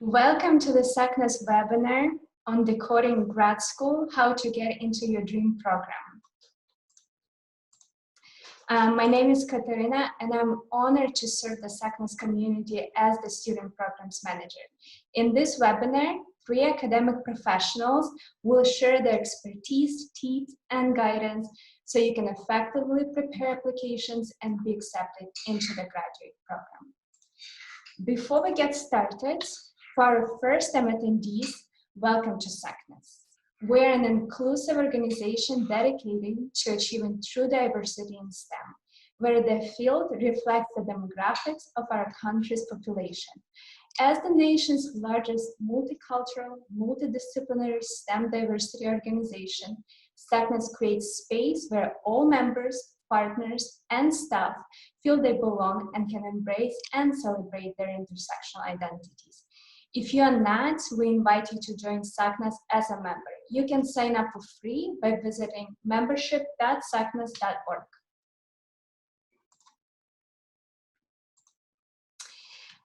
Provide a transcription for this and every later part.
Welcome to the SACNAS webinar on Decoding Grad School, How to Get into Your Dream Program. My name is Kateryna, and I'm honored to serve the SACNAS community as the Student Programs Manager. In this webinar, 3 academic professionals will share their expertise, tips, and guidance so you can effectively prepare applications and be accepted into the graduate program. Before we get started, for our first-time attendees, welcome to SACNAS. We're an inclusive organization dedicated to achieving true diversity in STEM, where the field reflects the demographics of our country's population. As the nation's largest multicultural, multidisciplinary STEM diversity organization, SACNAS creates space where all members, partners, and staff feel they belong and can embrace and celebrate their intersectional identities. If you are not, we invite you to join SACNAS as a member. You can sign up for free by visiting membership.sacnas.org.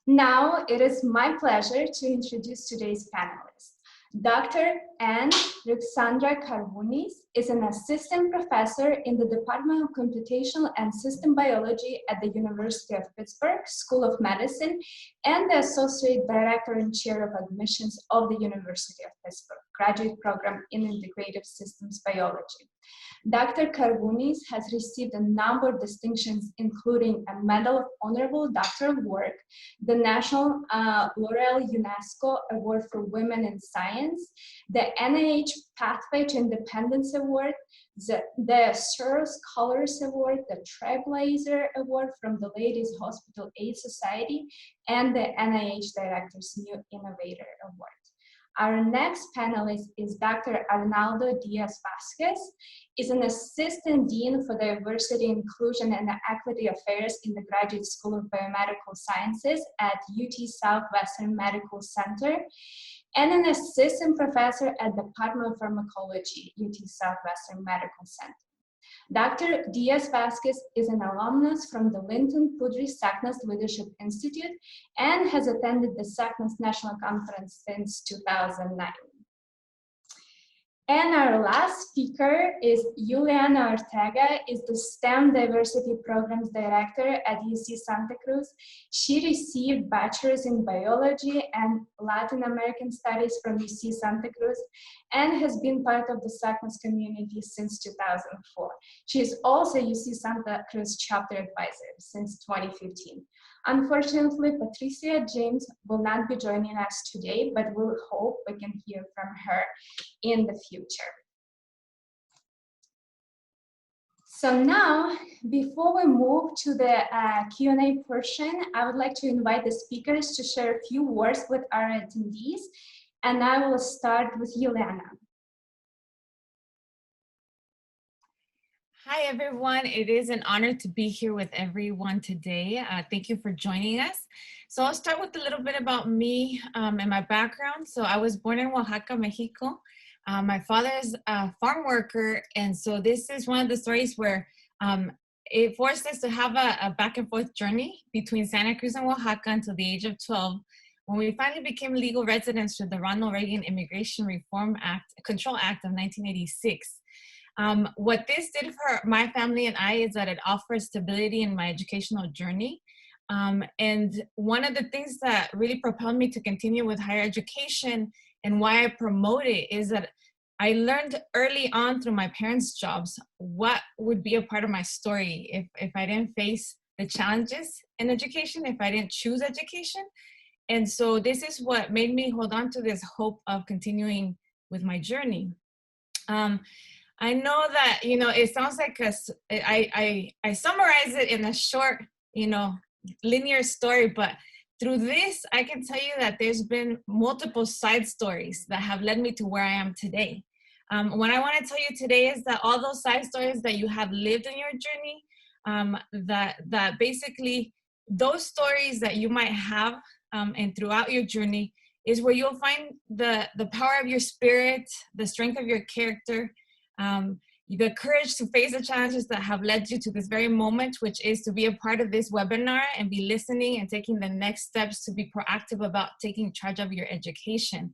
Now, it is my pleasure to introduce today's panelists. Dr. Anne-Ruxandra Carvunis is an assistant professor in the Department of Computational and System Biology at the University of Pitsburgh School of Medicine and the Associate Director and Chair of Admissions of the University of Pittsburgh Graduate Program in Integrative Systems Biology. Dr. Carvunis has received a number of distinctions, including a Medal of Honorable Doctoral Work, the National L'Oreal UNESCO Award for Women in Science, the NIH Pathway to Independence Award, the Soros Scholars Award, the Trailblazer Award from the Ladies Hospital Aid Society, and the NIH Director's New Innovator Award. Our next panelist is Dr. Arnaldo Diaz Vazques. Is an Assistant Dean for Diversity, Inclusion, and Equity Affairs in the Graduate School of Biomedical Sciences at UT Southwestern Medical Center, and an Assistant Professor at the Department of Pharmacology, UT Southwestern Medical Center. Dr. Diaz Vazques is an alumnus from the Linton Pudry SACNAS Leadership Institute and has attended the SACNAS National Conference since 2009. And our last speaker is Yulianna Ortega, is the STEM Diversity Programs Director at UC Santa Cruz. She received Bachelor's in Biology and Latin American Studies from UC Santa Cruz and has been part of the SACNAS community since 2004. She is also UC Santa Cruz Chapter Advisor since 2015. Unfortunately, Patricia James will not be joining us today, but we'll hope we can hear from her in the future. So now, before we move to the Q&A portion, I would like to invite the speakers to share a few words with our attendees, and I will start with Yulianna. Hi, everyone. It is an honor to be here with everyone today. Thank you for joining us. So I'll start with a little bit about me and my background. So I was born in Oaxaca, Mexico. My father is a farm worker. And so this is one of the stories where it forced us to have a back and forth journey between Santa Cruz and Oaxaca until the age of 12, when we finally became legal residents through the Ronald Reagan Immigration Reform Act, Control Act of 1986. What this did for my family and I is that it offers stability in my educational journey. And one of the things that really propelled me to continue with higher education and why I promote it is that I learned early on through my parents' jobs what would be a part of my story if I didn't face the challenges in education, if I didn't choose education. And so this is what made me hold on to this hope of continuing with my journey. I know that, it sounds like I summarize it in a short, linear story, but through this, I can tell you that there's been multiple side stories that have led me to where I am today. What I want to tell you today is that all those side stories that you have lived in your journey, that basically those stories that you might have and throughout your journey is where you'll find the power of your spirit, the strength of your character, the courage to face the challenges that have led you to this very moment, which is to be a part of this webinar and be listening and taking the next steps to be proactive about taking charge of your education.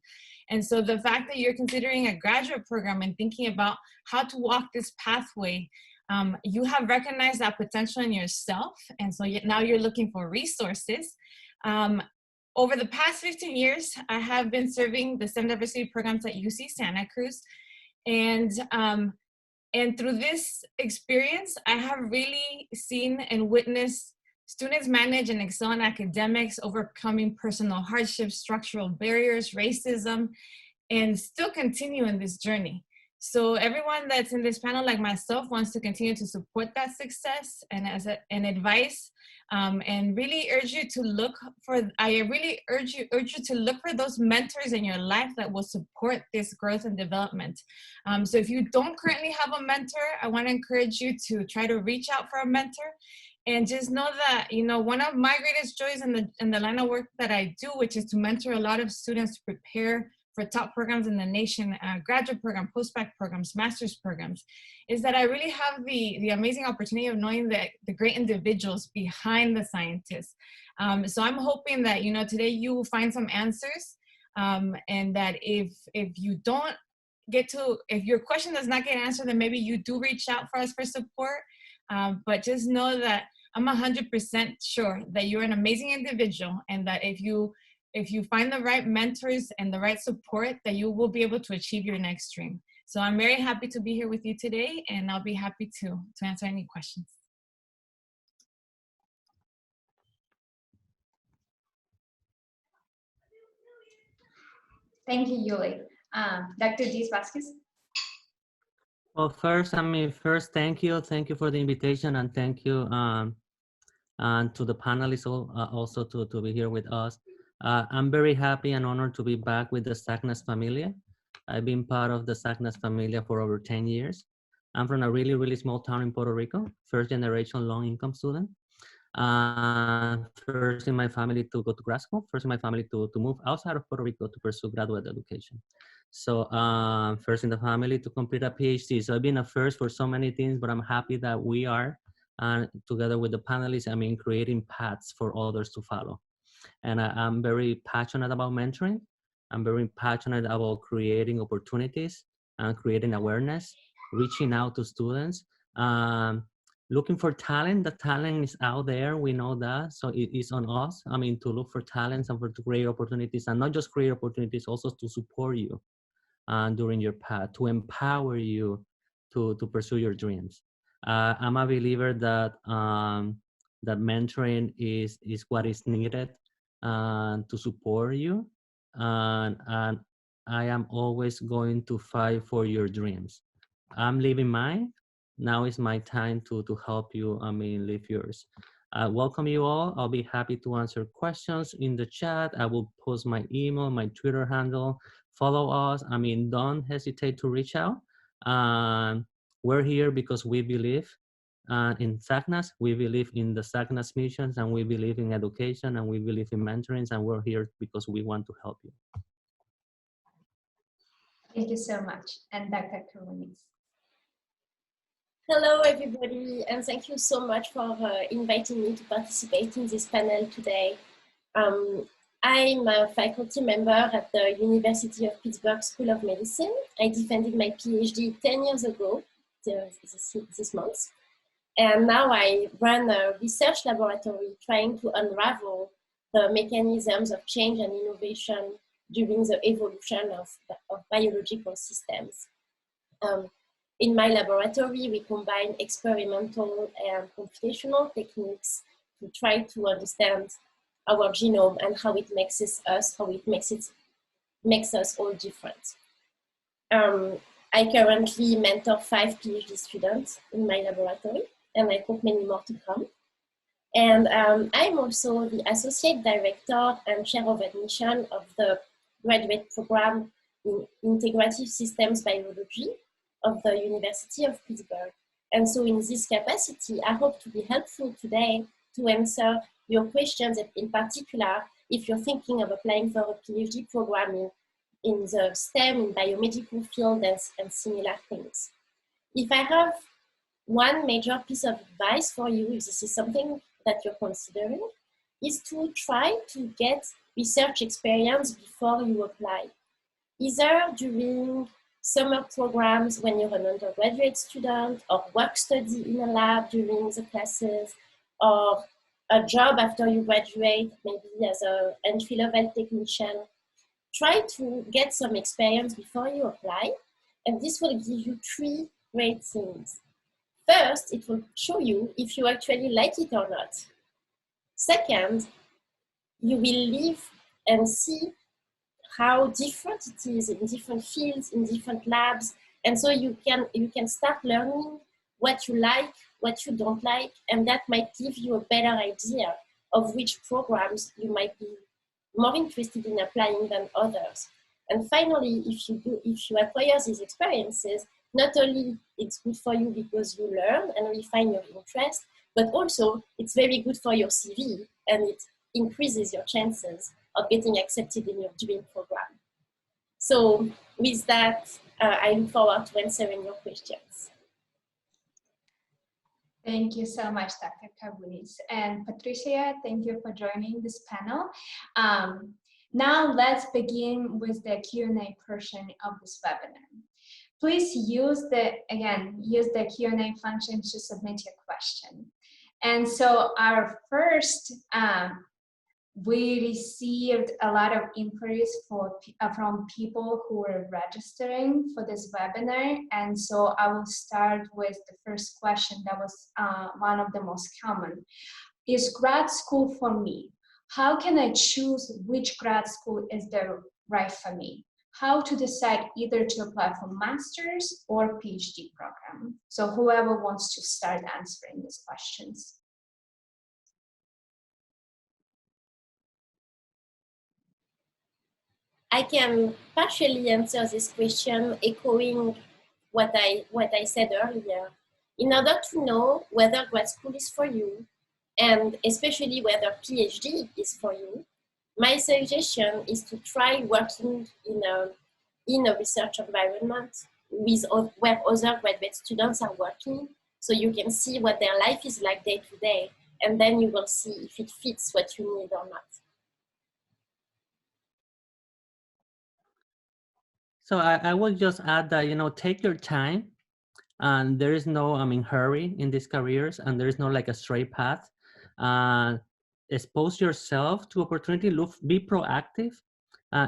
And so the fact that you're considering a graduate program and thinking about how to walk this pathway, you have recognized that potential in yourself. And so now you're looking for resources. Over the past 15 years, I have been serving the STEM diversity programs at UC Santa Cruz. And through this experience, I have really seen and witnessed students manage and excel in academics, overcoming personal hardships, structural barriers, racism, and still continue in this journey. So everyone that's in this panel, like myself, wants to continue to support that success and as an advice, and really urge you to look for, I really urge you to look for those mentors in your life that will support this growth and development. So if you don't currently have a mentor, I want to encourage you to try to reach out for a mentor. And just know that, you know, one of my greatest joys in the line of work that I do, which is to mentor a lot of students to prepare for top programs in the nation, graduate program, post-bac programs, master's programs, is that I really have the amazing opportunity of knowing the great individuals behind the scientists. So I'm hoping that, you know, today you will find some answers, and that if you don't get to, if your question does not get answered, then maybe you do reach out for us for support. But just know that I'm 100% sure that you're an amazing individual, and that if you find the right mentors and the right support, that you will be able to achieve your next dream. So I'm very happy to be here with you today, and I'll be happy to answer any questions. Thank you, Yuli. Dr. Diaz Vazques. Well, first, thank you for the invitation, and thank you and to the panelists also to be here with us. I'm very happy and honored to be back with the SACNAS familia. I've been part of the SACNAS familia for over 10 years. I'm from a really, really small town in Puerto Rico, first generation low income student. First in my family to go to grad school, first in my family to move outside of Puerto Rico to pursue graduate education. So first in the family to complete a PhD. So I've been a first for so many things, but I'm happy that we are, together with the panelists, creating paths for others to follow. And I'm very passionate about mentoring. I'm very passionate about creating opportunities and creating awareness, reaching out to students, looking for talent. The talent is out there, we know that. So it is on us, to look for talents and to create opportunities, and not just create opportunities, also to support you during your path, to empower you to pursue your dreams. I'm a believer that that mentoring is what is needed to support you, and I am always going to fight for your dreams. I'm living mine. Now is my time to help you, live yours. Welcome you all. I'll be happy to answer questions in the chat. I will post my email, my Twitter handle. Follow us. Don't hesitate to reach out. We're here because we believe in SACNAS. We believe in the SACNAS missions, and we believe in education, and we believe in mentoring, and we're here because we want to help you. Thank you so much. And Dr. Carvunis. Hello, everybody, and thank you so much for inviting me to participate in this panel today. I'm a faculty member at the University of Pitsburgh School of Medicine. I defended my PhD 10 years ago, this month. And now I run a research laboratory trying to unravel the mechanisms of change and innovation during the evolution of biological systems. In my laboratory, we combine experimental and computational techniques to try to understand our genome and how it makes us, how it makes us all different. I currently mentor 5 PhD students in my laboratory, and I hope many more to come. And I'm also the Associate Director and Chair of Admission of the graduate program in Integrative Systems Biology of the University of Pittsburgh. And so in this capacity, I hope to be helpful today to answer your questions, in particular, if you're thinking of applying for a PhD program in the STEM, in biomedical field, and similar things. If I have one major piece of advice for you, if this is something that you're considering, is to try to get research experience before you apply. Either during summer programs when you're an undergraduate student, or work study in a lab during the classes, or a job after you graduate, maybe as an entry-level technician. Try to get some experience before you apply, and this will give you three great things. First, it will show you if you actually like it or not. Second, you will live and see how different it is in different fields, in different labs, and so you can start learning what you like, what you don't like, and that might give you a better idea of which programs you might be more interested in applying than others. And finally, if you acquire these experiences, not only it's good for you because you learn and refine your interest, but also it's very good for your CV, and it increases your chances of getting accepted in your dream program. So with that, I look forward to answering your questions. Thank you so much, Dr. Carvunis. And Patricia, thank you for joining this panel. Now let's begin with the Q&A portion of this webinar. Please use the Q&A function to submit your question. And so our first, we received a lot of inquiries from people who were registering for this webinar. And so I will start with the first question that was one of the most common. Is grad school for me? How can I choose which grad school is the right for me? How to decide either to apply for master's or PhD program? So whoever wants to start answering these questions. I can partially answer this question echoing what I said earlier. In order to know whether grad school is for you, and especially whether PhD is for you, my suggestion is to try working in a research environment where other graduate students are working, so you can see what their life is like day to day, and then you will see if it fits what you need or not. So I would just add that, take your time, and there is no, hurry in these careers, and there is no like a straight path. Expose yourself to opportunity, be proactive.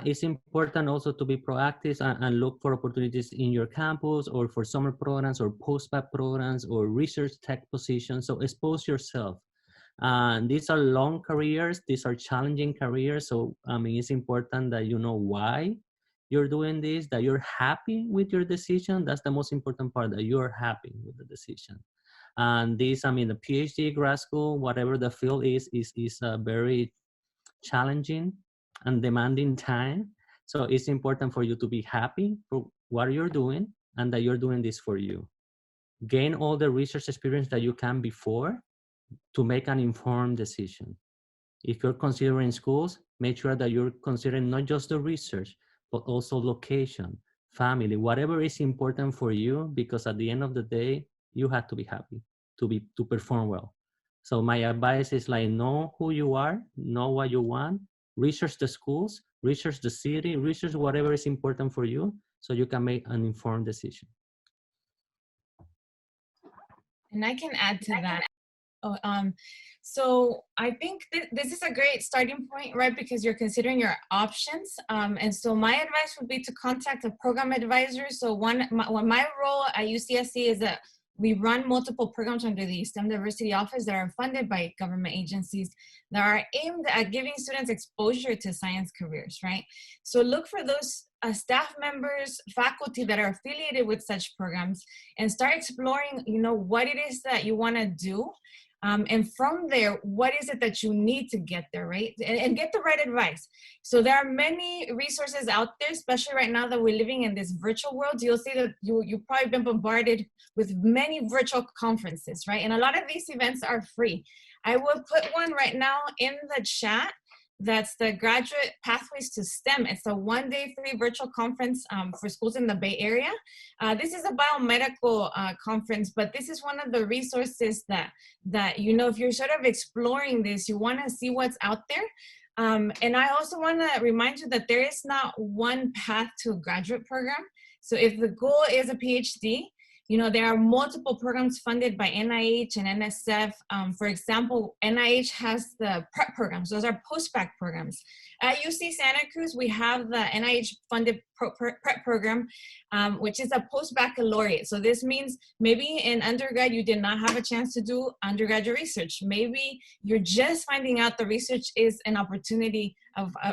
It's important also to be proactive and look for opportunities in your campus or for summer programs or post-bac programs or research tech positions. So expose yourself. These are long careers, these are challenging careers. So, it's important that you know why you're doing this, that you're happy with your decision. That's the most important part, that you're happy with the decision. And this, the PhD grad school, whatever the field is a very challenging and demanding time. So it's important for you to be happy for what you're doing and that you're doing this for you. Gain all the research experience that you can before to make an informed decision. If you're considering schools, make sure that you're considering not just the research, but also location, family, whatever is important for you, because at the end of the day, you have to be happy to perform well. So my advice is like, know who you are, know what you want, research the schools, research the city, research whatever is important for you, so you can make an informed decision. And I can add to that. So I think this is a great starting point, right? Because you're considering your options. And so my advice would be to contact a program advisor. So my role at UCSC is that we run multiple programs under the STEM Diversity Office that are funded by government agencies that are aimed at giving students exposure to science careers, right? So look for those staff members, faculty that are affiliated with such programs, and start exploring, what it is that you want to do. And from there, what is it that you need to get there, right? And get the right advice. So there are many resources out there, especially right now that we're living in this virtual world. You'll see that you've probably been bombarded with many virtual conferences, right? And a lot of these events are free. I will put one right now in the chat That's the Graduate Pathways to STEM. It's a one-day free virtual conference for schools in the Bay Area. This is a biomedical conference, but this is one of the resources that you know, if you're sort of exploring this, you want to see what's out there. And I also want to remind you that there is not one path to a graduate program. So if the goal is a PhD, you know, there are multiple programs funded by NIH and NSF. For example, NIH has the prep programs. Those are post-bac programs. At UC Santa Cruz, we have the NIH-funded prep program, which is a post-baccalaureate. So this means maybe in undergrad, you did not have a chance to do undergraduate research. Maybe you're just finding out the research is an opportunity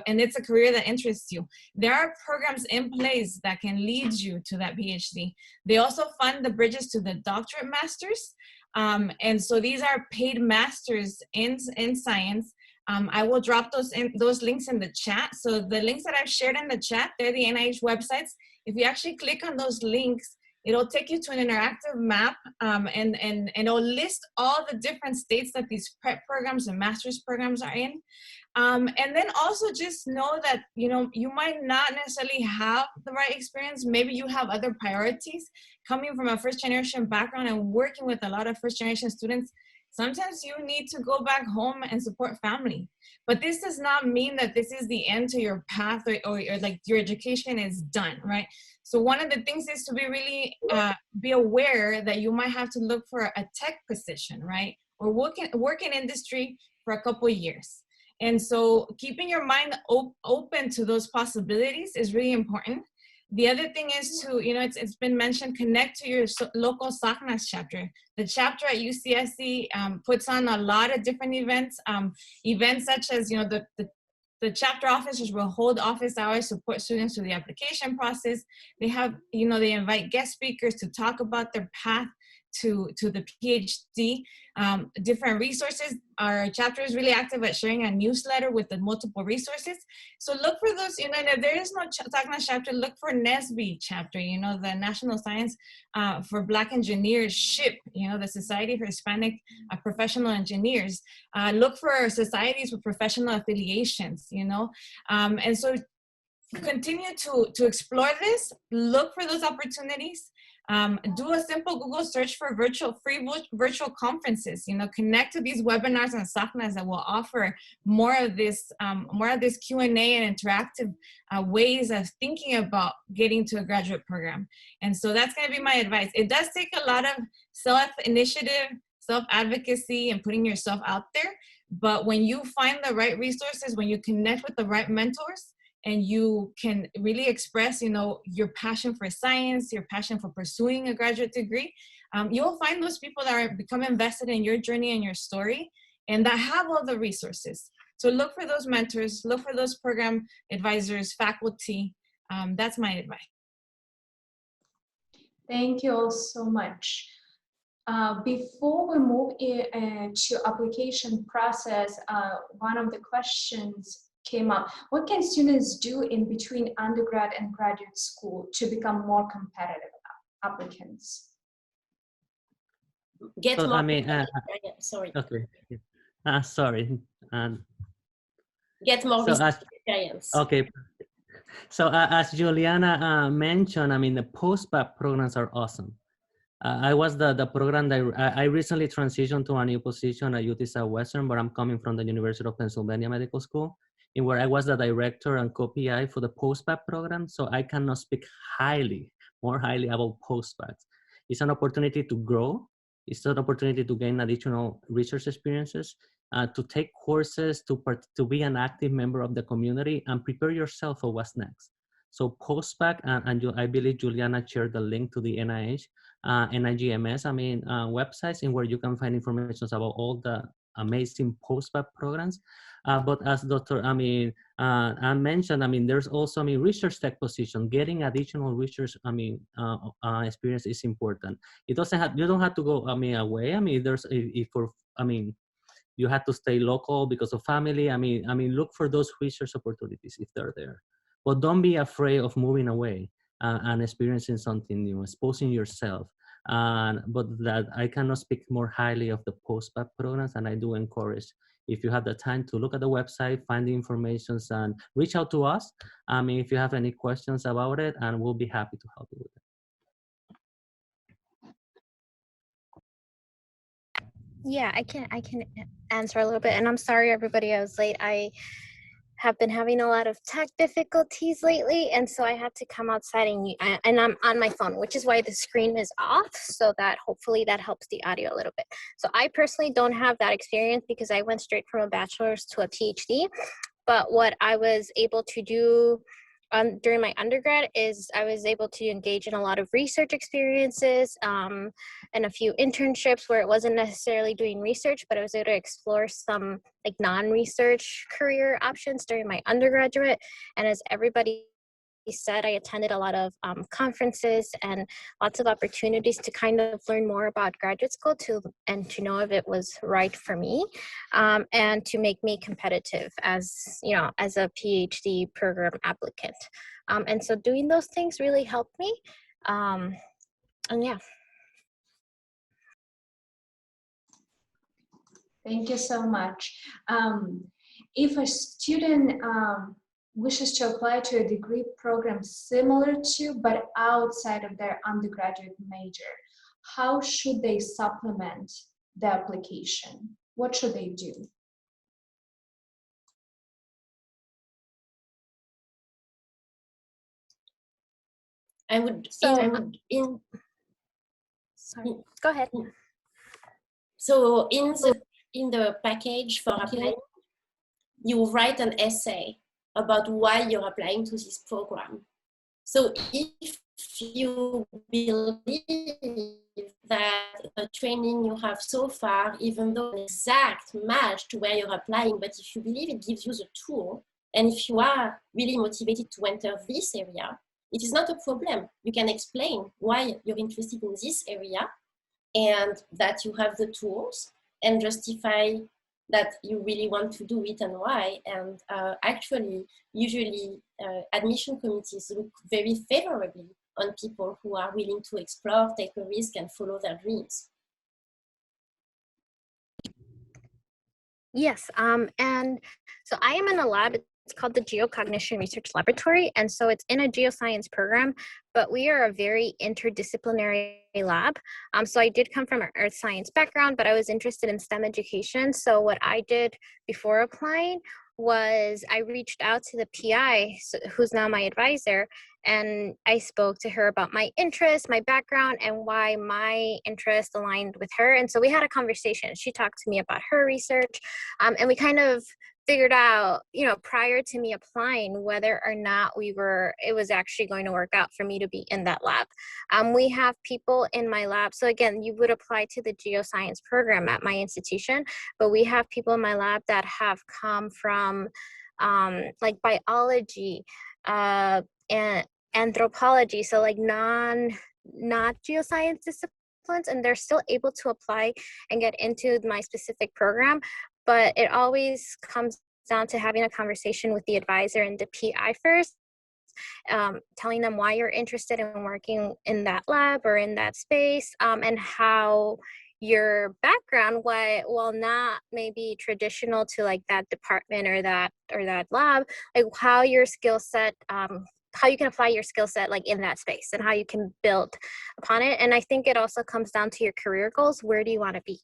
and it's a career that interests you. There are programs in place that can lead you to that PhD. They also fund the bridges to the doctorate masters. And so these are paid masters in science. I will drop those links in the chat. So the links that I've shared in the chat, they're the NIH websites. If you actually click on those links, it'll take you to an interactive map and it'll list all the different states that these prep programs and master's programs are in. And then also just know that, you know, you might not necessarily have the right experience. Maybe you have other priorities. Coming from a first-generation background and working with a lot of first-generation students, sometimes you need to go back home and support family. But this does not mean that this is the end to your path or like your education is done, right? So one of the things is to be really be aware that you might have to look for a tech position, right? Or work in industry for a couple of years. And so keeping your mind open to those possibilities is really important. The other thing is to, you know, it's been mentioned, connect to your local SACNAS chapter. The chapter at UCSC puts on a lot of different events, events such as, you know, the chapter officers will hold office hours, support students through the application process. They have, you know, they invite guest speakers to talk about their path to the PhD, different resources. Our chapter is really active at sharing a newsletter with the multiple resources. So look for those, you know, and if there is no SACNAS chapter, look for NSBE chapter, you know, the National Science for Black Engineers, SHIP, you know, the Society for Hispanic Professional Engineers. Look for societies with professional affiliations, you know, and so continue to explore this, look for those opportunities. Do a simple Google search for free virtual conferences. You know, connect to these webinars and SACNAS that will offer more of this Q&A and interactive ways of thinking about getting to a graduate program. And so that's going to be my advice. It does take a lot of self-initiative, self-advocacy, and putting yourself out there. But when you find the right resources, when you connect with the right mentors, and you can really express, you know, your passion for science, your passion for pursuing a graduate degree, you'll find those people that are become invested in your journey and your story and that have all the resources. So look for those mentors, look for those program advisors, faculty. That's my advice. Thank you all so much. Before we move to application process, one of the questions came up. What can students do in between undergrad and graduate school to become more competitive applicants? Get So, more. I mean, sorry. okay. Sorry. Get more experience. Okay. So as Yulianna mentioned, I mean, the post-bac programs are awesome. I was the program that I recently transitioned to a new position at UT Southwestern, but I'm coming from the University of Pennsylvania Medical School, in where I was the director and co-PI for the post-bac program. So I cannot speak more highly about post-bacs. It's an opportunity to grow. It's an opportunity to gain additional research experiences, to take courses, to be an active member of the community and prepare yourself for what's next. So post-bac, and I believe Yulianna shared the link to the NIH, NIGMS, websites in where you can find information about all the amazing post-bac programs. But as Dr. Anne mentioned, there's also, research tech position. Getting additional research, experience is important. It doesn't have, you don't have to go, away. There's, you have to stay local because of family. Look for those research opportunities if they're there. But don't be afraid of moving away and experiencing something new, exposing yourself. But that I cannot speak more highly of the post-bac programs, and I do encourage, if you have the time, to look at the website, find the information, and reach out to us. If you have any questions about it, and we'll be happy to help you with it. Yeah, I can answer a little bit, and I'm sorry everybody I was late. I have been having a lot of tech difficulties lately, and so I had to come outside, and I'm on my phone, which is why the screen is off, so that hopefully that helps the audio a little bit. So I personally don't have that experience because I went straight from a bachelor's to a PhD, but what I was able to do during my undergrad is I was able to engage in a lot of research experiences and a few internships where it wasn't necessarily doing research, but I was able to explore some like non-research career options during my undergraduate. And as everybody said, I attended a lot of conferences and lots of opportunities to kind of learn more about graduate school and to know if it was right for me and to make me competitive as a PhD program applicant. And so doing those things really helped me. And yeah. Thank you so much. If a student wishes to apply to a degree program similar to, but outside of their undergraduate major, how should they supplement the application? What should they do? Sorry, go ahead. So in the package for applying, you write an essay about why you're applying to this program. So if you believe that the training you have so far, even though an exact match to where you're applying, but if you believe it gives you the tool, and if you are really motivated to enter this area, it is not a problem. You can explain why you're interested in this area and that you have the tools, and justify that you really want to do it and why. And actually, usually admission committees look very favorably on people who are willing to explore, take a risk, and follow their dreams. Yes, and so I am in a lab. It's called the Geocognition Research Laboratory, and so it's in a geoscience program, but we are a very interdisciplinary lab. So I did come from an earth science background, but I was interested in STEM education. So what I did before applying was I reached out to the PI, who's now my advisor, and I spoke to her about my interests, my background, and why my interest aligned with her. And so we had a conversation. She talked to me about her research, and we kind of figured out, prior to me applying, whether or not it was actually going to work out for me to be in that lab. We have people in my lab. So again, you would apply to the geoscience program at my institution, but we have people in my lab that have come from like biology and anthropology. So like not geoscience disciplines, and they're still able to apply and get into my specific program. But it always comes down to having a conversation with the advisor and the PI first, telling them why you're interested in working in that lab or in that space, and how your background, while not maybe traditional to like that department or that lab, like how your skill set, how you can apply your skill set like in that space and how you can build upon it. And I think it also comes down to your career goals. Where do you want to be?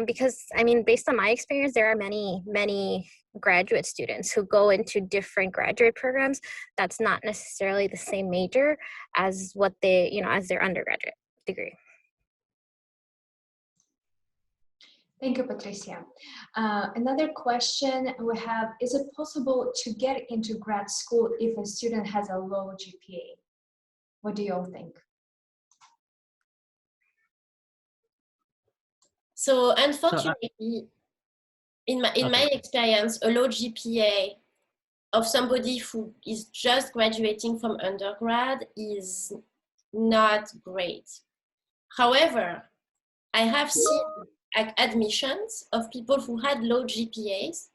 Because I mean, based on my experience, there are many graduate students who go into different graduate programs that's not necessarily the same major as what they, as their undergraduate degree. Thank you, Patricia. Another question we have, is it possible to get into grad school if a student has a low GPA? What do you all think? So unfortunately, in my experience, a low GPA of somebody who is just graduating from undergrad is not great. However, I have seen admissions of people who had low GPAs,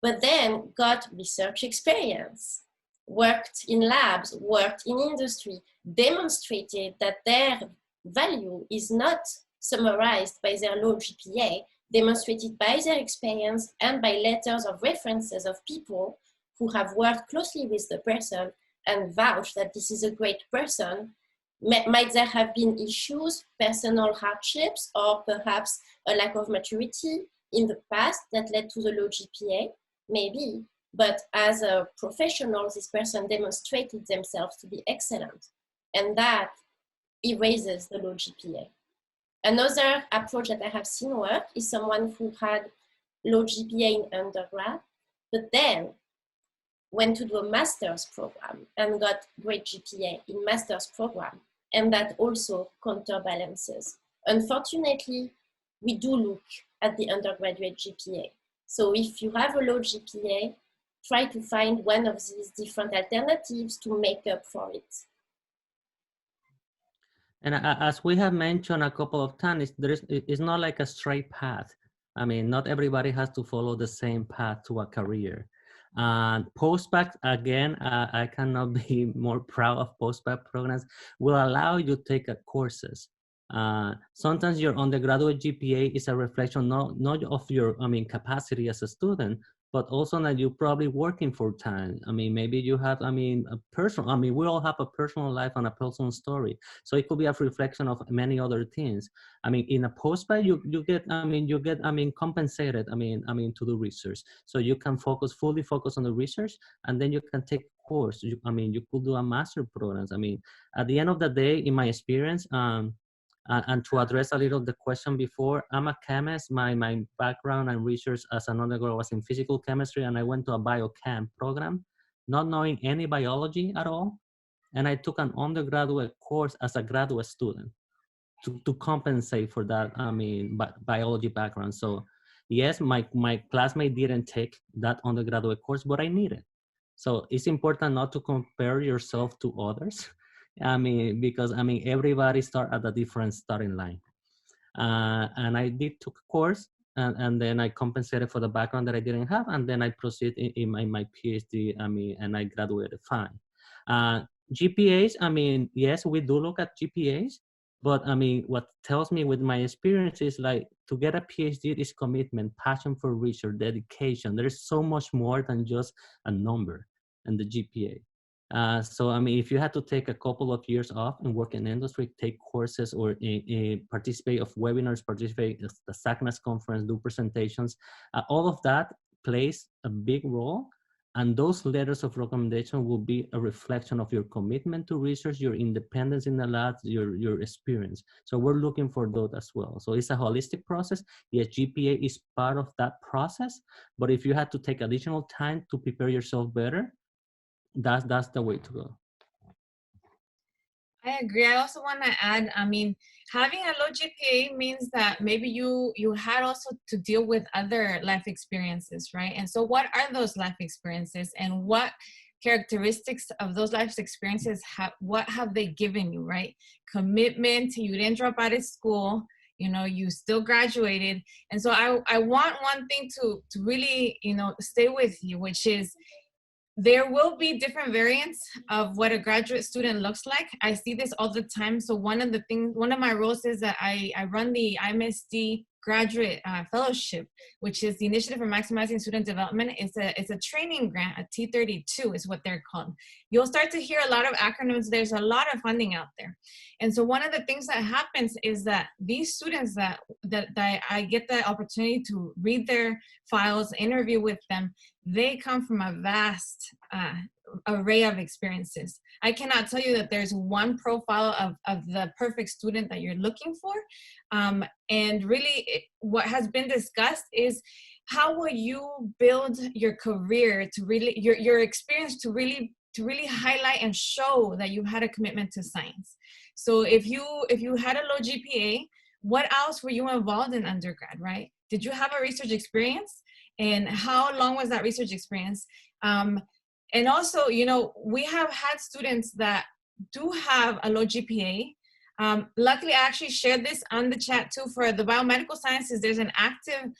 but then got research experience, worked in labs, worked in industry, demonstrated that their value is not summarized by their low GPA, demonstrated by their experience and by letters of references of people who have worked closely with the person and vouch that this is a great person. Might there have been issues, personal hardships, or perhaps a lack of maturity in the past that led to the low GPA? Maybe, but as a professional, this person demonstrated themselves to be excellent, and that erases the low GPA. Another approach that I have seen work is someone who had low GPA in undergrad, but then went to do a master's program and got great GPA in master's program, and that also counterbalances. Unfortunately, we do look at the undergraduate GPA. So if you have a low GPA, try to find one of these different alternatives to make up for it. And as we have mentioned a couple of times, it's not like a straight path. I mean, not everybody has to follow the same path to a career. And postbac, again, I cannot be more proud of postbac programs, will allow you to take courses. Sometimes your undergraduate GPA is a reflection not of your, capacity as a student, but also that you're probably working full time. I mean, maybe you have, a personal, we all have a personal life and a personal story. So it could be a reflection of many other things. I mean, in a postbac, you get compensated, to do research. So you can fully focus on the research, and then you can take a course. You could do a master programs. I mean, at the end of the day, in my experience, and to address a little the question before, I'm a chemist. My background and research as an undergrad was in physical chemistry, and I went to a biochem program, not knowing any biology at all. And I took an undergraduate course as a graduate student to compensate for that, biology background. So yes, my classmate didn't take that undergraduate course, but I need it. So it's important not to compare yourself to others. Because everybody start at a different starting line. And I took a course, and then I compensated for the background that I didn't have, and then I proceeded in my PhD, and I graduated fine. GPAs, yes, we do look at GPAs, but what tells me with my experience is like, to get a PhD is commitment, passion for research, dedication. There's so much more than just a number and the GPA. So, if you had to take a couple of years off and work in industry, take courses or participate of webinars, participate in the SACNAS conference, do presentations, all of that plays a big role. And those letters of recommendation will be a reflection of your commitment to research, your independence in the lab, your experience. So we're looking for those as well. So it's a holistic process. Yes, GPA is part of that process, but if you had to take additional time to prepare yourself better, that's the way to go. I agree. I also want to add, having a low GPA means that maybe you had also to deal with other life experiences, right? And so what are those life experiences, and what characteristics of those life experiences what have they given you, right? Commitment, you didn't drop out of school, you still graduated. And so I want one thing to really, stay with you, which is, there will be different variants of what a graduate student looks like. I see this all the time. So one of my roles is that I run the IMSD graduate fellowship, which is the Initiative for Maximizing Student Development. It's a training grant, a T32 is what they're called. You'll start to hear a lot of acronyms. There's a lot of funding out there. And so one of the things that happens is that these students that I get the opportunity to read their files, interview with them, they come from a vast array of experiences. I cannot tell you that there's one profile of the perfect student that you're looking for. And really what has been discussed is, how will you build your career to really, your experience to really highlight and show that you had a commitment to science. So if you had a low GPA, what else were you involved in undergrad, right? Did you have a research experience? And how long was that research experience? And also, we have had students that do have a low GPA, Luckily, I actually shared this on the chat too. For the biomedical sciences, there's an active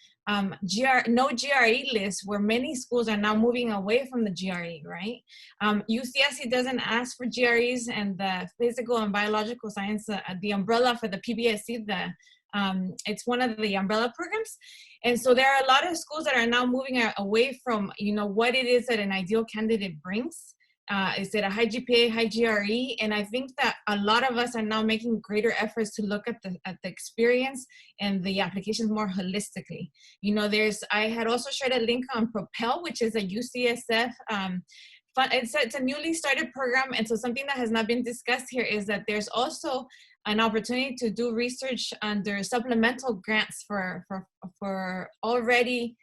no GRE list where many schools are now moving away from the GRE, right? UCSC doesn't ask for GREs, and the physical and biological science, the umbrella for the PBSC, it's one of the umbrella programs. And so there are a lot of schools that are now moving away from, what it is that an ideal candidate brings. Is it a high GPA, high GRE? And I think that a lot of us are now making greater efforts to look at the experience and the applications more holistically. I had also shared a link on Propel, which is a UCSF it's a newly started program. And so something that has not been discussed here is that there's also an opportunity to do research under supplemental grants for already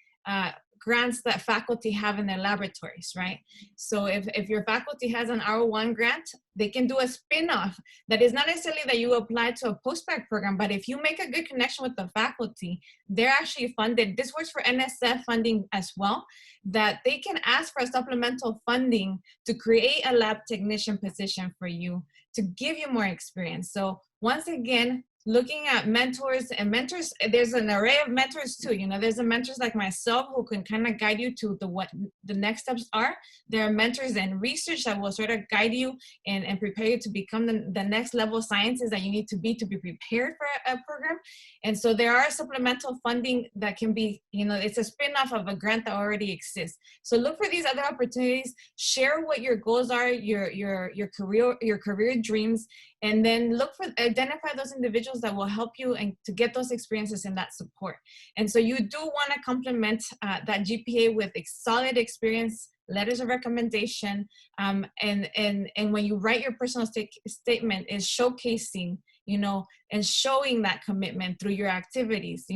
grants that faculty have in their laboratories, right? So if your faculty has an R01 grant, they can do a spin-off that is not necessarily that you apply to a postbac program, but if you make a good connection with the faculty, they're actually funded. This works for NSF funding as well, that they can ask for a supplemental funding to create a lab technician position for you to give you more experience. So once again, looking at mentors, there's an array of mentors too. There's mentors like myself who can kind of guide you to what the next steps are. There are mentors in research that will sort of guide you and prepare you to become the next level of sciences that you need to be prepared for a program. And so there are supplemental funding that can be, it's a spin-off of a grant that already exists. So look for these other opportunities, share what your goals are, your career dreams, and then identify those individuals that will help you and to get those experiences and that support. And so you do want to complement that GPA with solid experience, letters of recommendation, and when you write your personal statement, is showcasing, and showing that commitment through your activities,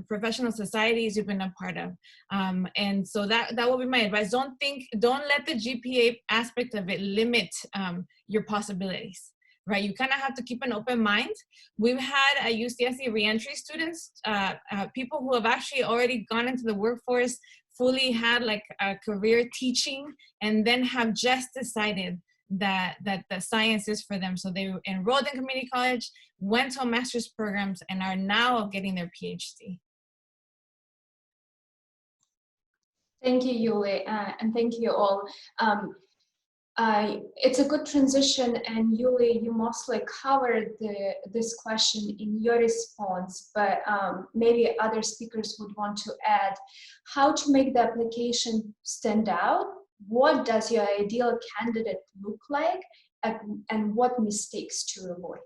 professional societies you've been a part of. And so that will be my advice. Don't let the GPA aspect of it limit your possibilities, right? You kind of have to keep an open mind. We've had a UCSC reentry students, people who have actually already gone into the workforce, fully had like a career teaching, and then have just decided that the science is for them. So they enrolled in community college, went to master's programs, and are now getting their PhD. Thank you, Yuli, and thank you all. It's a good transition, and Yuli, you mostly covered this question in your response, but maybe other speakers would want to add how to make the application stand out. What does your ideal candidate look like, and what mistakes to avoid?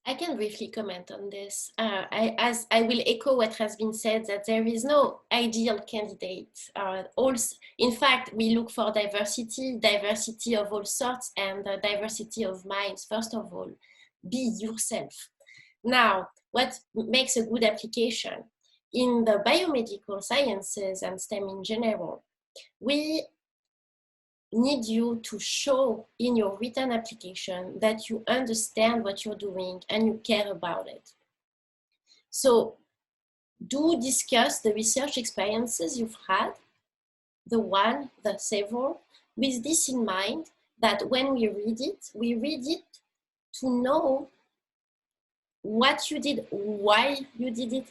I can briefly comment on this. I will echo what has been said, that there is no ideal candidate. In fact, we look for diversity of all sorts, and diversity of minds. First of all, be yourself. Now, what makes a good application? In the biomedical sciences and STEM in general, we need you to show in your written application that you understand what you're doing and you care about it. So do discuss the research experiences you've had, the several, with this in mind, that when we read it to know what you did, why you did it,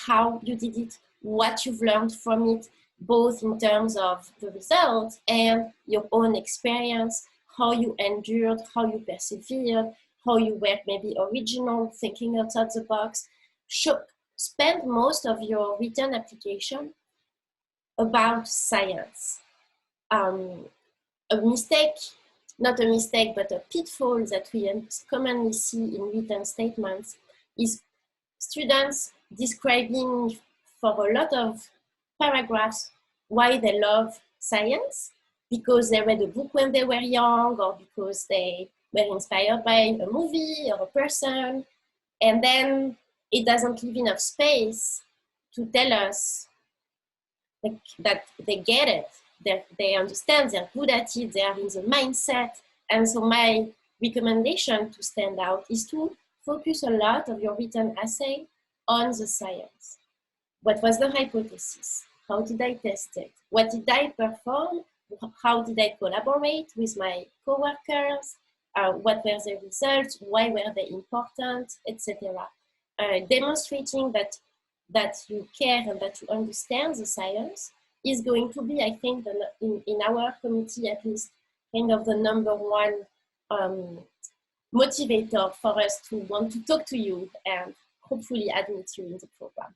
how you did it, what you've learned from it, both in terms of the results and your own experience, how you endured, how you persevered, how you were maybe original, thinking outside the box. Spend most of your written application about science. A mistake, not a mistake, but a pitfall that we commonly see in written statements is students describing for a lot of paragraphs why they love science, because they read a book when they were young, or because they were inspired by a movie or a person, and then it doesn't leave enough space to tell us that they get it, that they understand, they're good at it, they are in the mindset. And so my recommendation to stand out is to focus a lot of your written essay on the science. What was the hypothesis? How did I test it? What did I perform? how did I collaborate with my coworkers, what were the results, why were they important, etc. Demonstrating that you care and that you understand the science is going to be, I think, in our committee at least, kind of the number one motivator for us to want to talk to you and hopefully admit you in the program.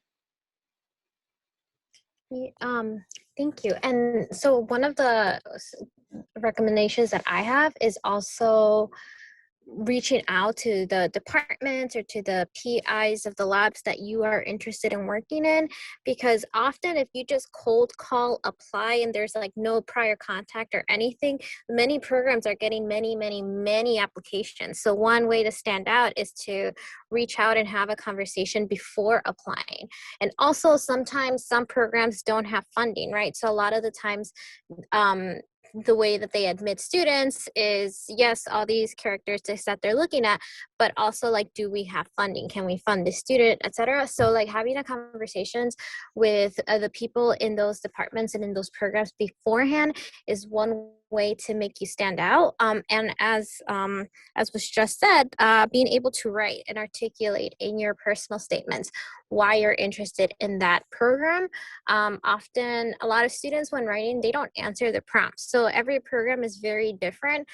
Thank you. And so one of the recommendations that I have is also reaching out to the departments or to the PIs of the labs that you are interested in working in, because often if you just cold call apply and there's like no prior contact or anything, many programs are getting many applications. So one way to stand out is to reach out and have a conversation before applying. And also sometimes some programs don't have funding, right? So a lot of the times the way that they admit students is, yes, all these characteristics that they're looking at, but also like, do we have funding? Can we fund the student, etc.? So like having a conversations with the people in those departments and in those programs beforehand is one way to make you stand out. And as was just said, being able to write and articulate in your personal statements why you're interested in that program. Often a lot of students when writing, they don't answer the prompts. So every program is very different.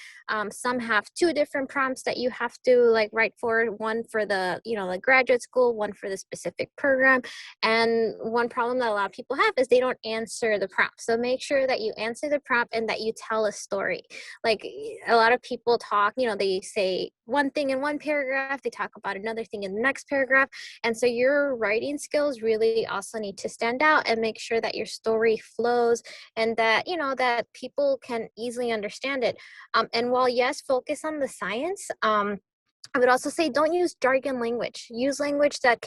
Some have 2 different prompts that you have to like write for, one for the, like graduate school, one for the specific program. And one problem that a lot of people have is they don't answer the prompt. So make sure that you answer the prompt and that you tell a story. Like a lot of people talk, they say one thing in one paragraph, they talk about another thing in the next paragraph. And so your writing skills really also need to stand out and make sure that your story flows and that, that people can easily understand it. And while yes, focus on the science, I would also say don't use jargon language. Use language that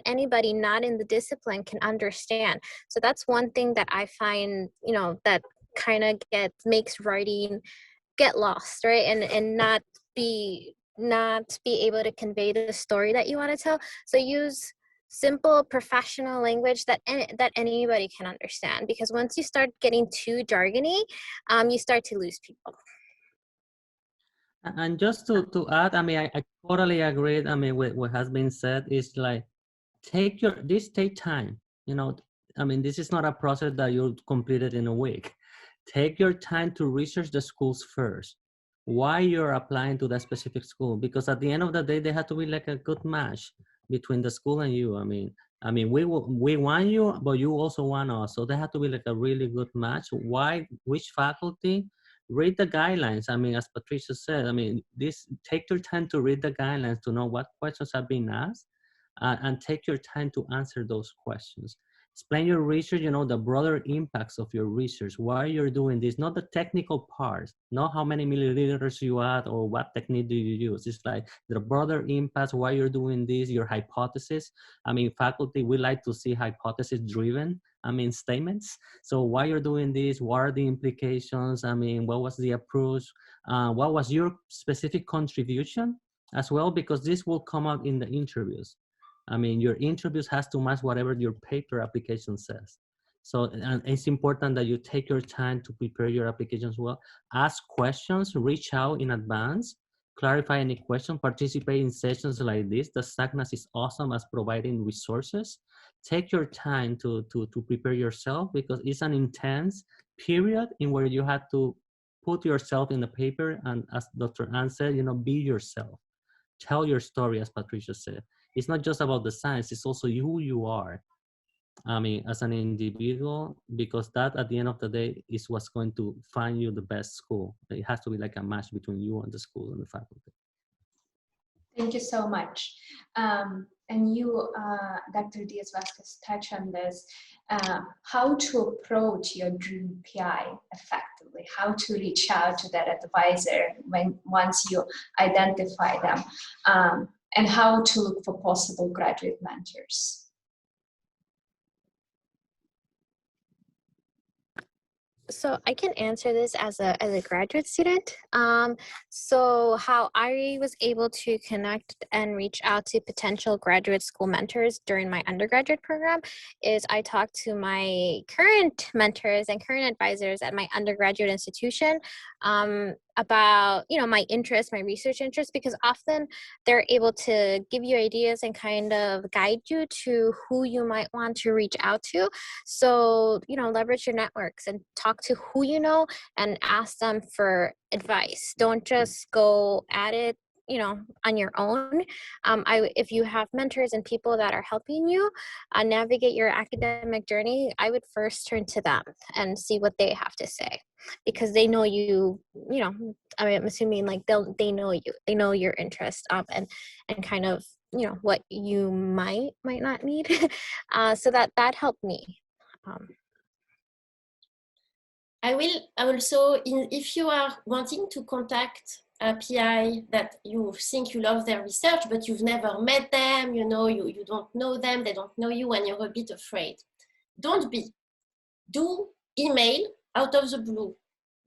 anybody not in the discipline can understand. So that's one thing that I find, that kind of makes writing get lost, right? And not be able to convey the story that you want to tell. So use simple professional language that anybody can understand, because once you start getting too jargony, you start to lose people. And just to add, I totally agree. With what has been said is like, take time. This is not a process that you'll complete it in a week. Take your time to research the schools first. Why you're applying to that specific school? Because at the end of the day, they have to be like a good match between the school and you. We want you, but you also want us. So they have to be like a really good match. Why? Which faculty? Read the guidelines. As Patricia said, take your time to read the guidelines to know what questions have been asked, and take your time to answer those questions. Explain your research, the broader impacts of your research, why you're doing this, not the technical parts, not how many milliliters you add or what technique do you use. It's like the broader impacts, why you're doing this, your hypothesis. Faculty, we like to see hypothesis-driven, statements. So why you're doing this, what are the implications? What was the approach? What was your specific contribution as well? Because this will come out in the interviews. Your interviews has to match whatever your paper application says. So, and it's important that you take your time to prepare your applications well. Ask questions, reach out in advance, clarify any question, participate in sessions like this. The SACNAS is awesome as providing resources. Take your time to prepare yourself, because it's an intense period in where you have to put yourself in the paper, and as Dr. Anne said, be yourself. Tell your story, as Patricia said. It's not just about the science, it's also who you are, as an individual, because that at the end of the day is what's going to find you the best school. It has to be like a match between you and the school and the faculty. Thank you so much. And you, Dr. Diaz Vazques, touch on this, how to approach your dream PI effectively, how to reach out to that advisor once you identify them, and how to look for possible graduate mentors. So I can answer this as a graduate student. So how I was able to connect and reach out to potential graduate school mentors during my undergraduate program is I talked to my current mentors and current advisors at my undergraduate institution about, you know, my interest, my research interest, because often they're able to give you ideas and kind of guide you to who you might want to reach out to. So, you know, leverage your networks and talk to who you know and ask them for advice. Don't just go at it, you know, on your own. If you have mentors and people that are helping you navigate your academic journey, I would first turn to them and see what they have to say, because they know you, you know, I mean, I'm assuming like they know you, they know your interest, and kind of, you know, what you might not need. So that helped me. I will also, if you are wanting to contact a PI that you think you love their research, but you've never met them, you know, you don't know them, they don't know you, and you're a bit afraid. Don't be. Do email out of the blue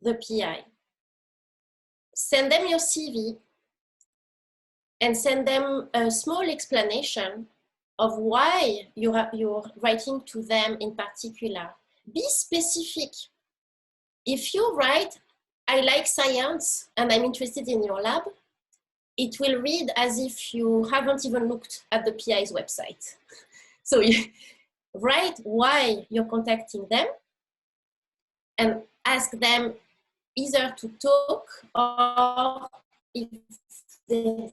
the PI. Send them your CV and send them a small explanation of why you're writing to them in particular. Be specific. If you write, I like science and I'm interested in your lab, it will read as if you haven't even looked at the PI's website. So you write why you're contacting them and ask them either to talk, or if they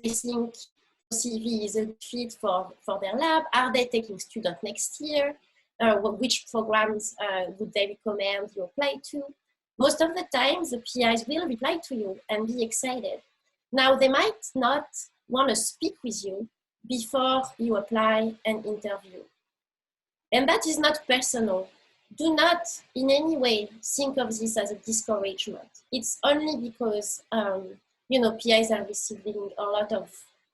think CV is a fit for their lab, are they taking students next year? Which programs would they recommend you apply to? Most of the time, the PIs will reply to you and be excited. Now, they might not want to speak with you before you apply and interview. And that is not personal. Do not in any way think of this as a discouragement. It's only because, you know, PIs are receiving a lot of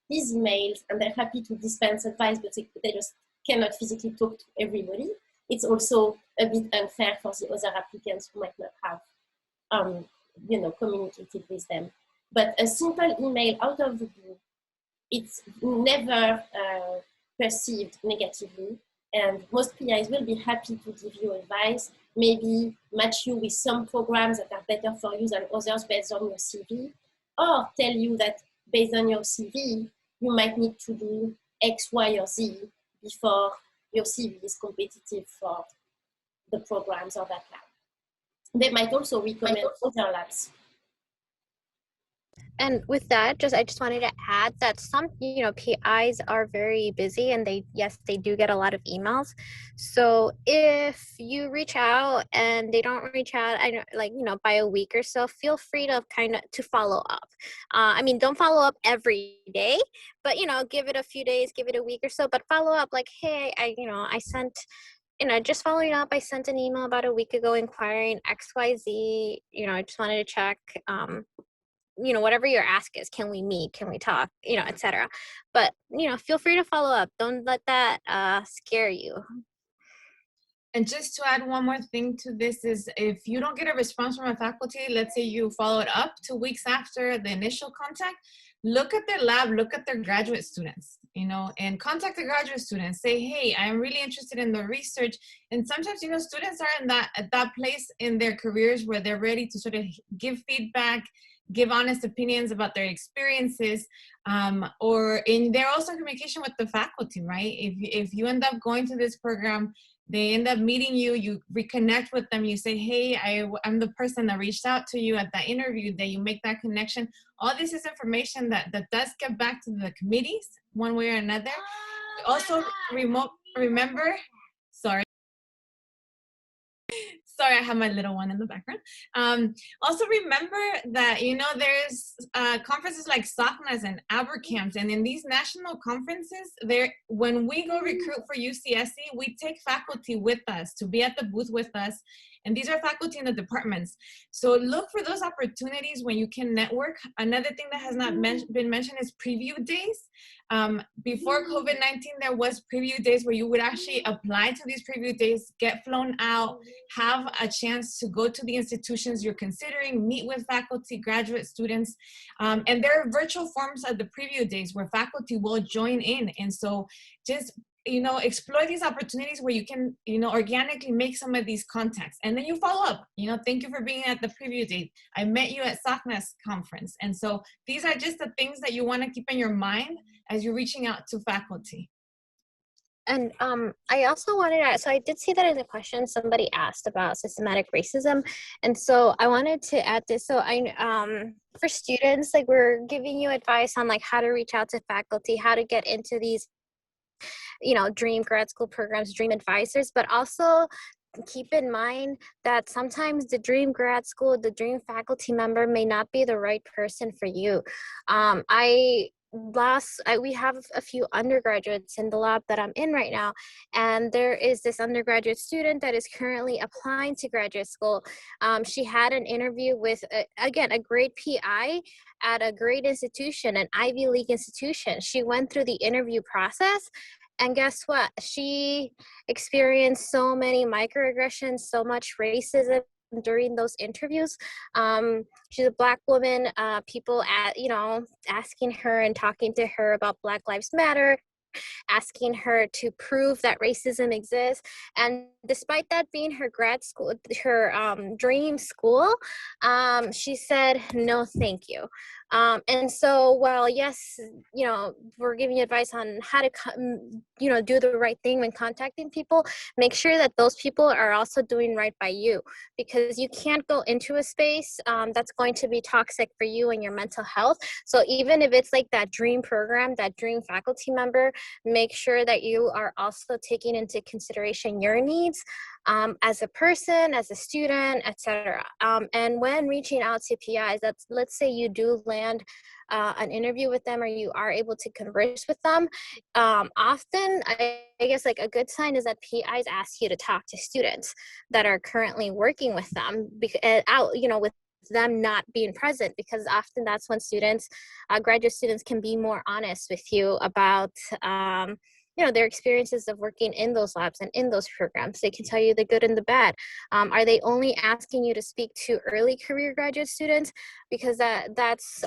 these emails and they're happy to dispense advice, but they just cannot physically talk to everybody. It's also a bit unfair for the other applicants who might not have, you know, communicated with them. But a simple email out of the blue, it's never perceived negatively. And most PIs will be happy to give you advice, maybe match you with some programs that are better for you than others based on your CV, or tell you that based on your CV, you might need to do X, Y, or Z before your CV is competitive for the programs or that lab. They might also recommend other labs. And with that, I just wanted to add that some, you know, PIs are very busy and they do get a lot of emails. So if you reach out and they don't reach out, I know, like, you know, by a week or so, feel free to to follow up. I mean, don't follow up every day, but, you know, give it a few days, give it a week or so, but follow up like, hey, I sent, you know, just following up, I sent an email about a week ago inquiring XYZ, you know, I just wanted to check, you know, whatever your ask is, can we meet, can we talk, you know, etc. But, you know, feel free to follow up. Don't let that scare you. And just to add one more thing to this is, if you don't get a response from a faculty, let's say you follow it up 2 weeks after the initial contact, look at their lab, look at their graduate students, you know, and contact the graduate students. Say, hey, I'm really interested in the research. And sometimes, you know, students are at that place in their careers where they're ready to sort of give feedback, give honest opinions about their experiences, and they're also in communication with the faculty, right? If you end up going to this program, they end up meeting you, you reconnect with them, you say, hey, I'm the person that reached out to you at that interview, that you make that connection. All this is information that does get back to the committees one way or another. Also, remember, sorry, I have my little one in the background. Also remember that, you know, there's conferences like SACNAS and AberCamps, and in these national conferences, when we go recruit for UCSC, we take faculty with us to be at the booth with us And these are faculty in the departments. So look for those opportunities when you can network. Another thing that has not been mentioned is preview days. Before COVID-19, there was preview days where you would actually apply to these preview days, get flown out, have a chance to go to the institutions you're considering, meet with faculty, graduate students. And there are virtual forms of the preview days where faculty will join in. And so just, explore these opportunities where you can, organically make some of these contacts. And then you follow up, thank you for being at the preview date. I met you at SACNAS conference. And so these are just the things that you want to keep in your mind as you're reaching out to faculty. And I also wanted to, so I did see that in the question, somebody asked about systematic racism. And so I wanted to add this. So for students, like we're giving you advice on like how to reach out to faculty, how to get into these, dream grad school programs, dream advisors, but also keep in mind that sometimes the dream grad school, the dream faculty member may not be the right person for you. We have a few undergraduates in the lab that I'm in right now, and there is this undergraduate student that is currently applying to graduate school. She had an interview with, a great PI at a great institution, an Ivy League institution. She went through the interview process, and guess what? She experienced so many microaggressions, so much racism during those interviews. She's a Black woman, people asking her and talking to her about Black Lives Matter, asking her to prove that racism exists. And despite that being her grad school, her dream school, she said, no, thank you. And so while, yes, we're giving you advice on how to, do the right thing when contacting people, make sure that those people are also doing right by you, because you can't go into a space that's going to be toxic for you and your mental health. So even if it's like that dream program, that dream faculty member, make sure that you are also taking into consideration your needs as a person, as a student, etc. And when reaching out to PIs, let's say you do land an interview with them, or you are able to converse with them, often I guess like a good sign is that PIs ask you to talk to students that are currently working with them, with them not being present, because often that's when students, graduate students, can be more honest with you about their experiences of working in those labs and in those programs. They can tell you the good and the bad. Are they only asking you to speak to early career graduate students? Because that's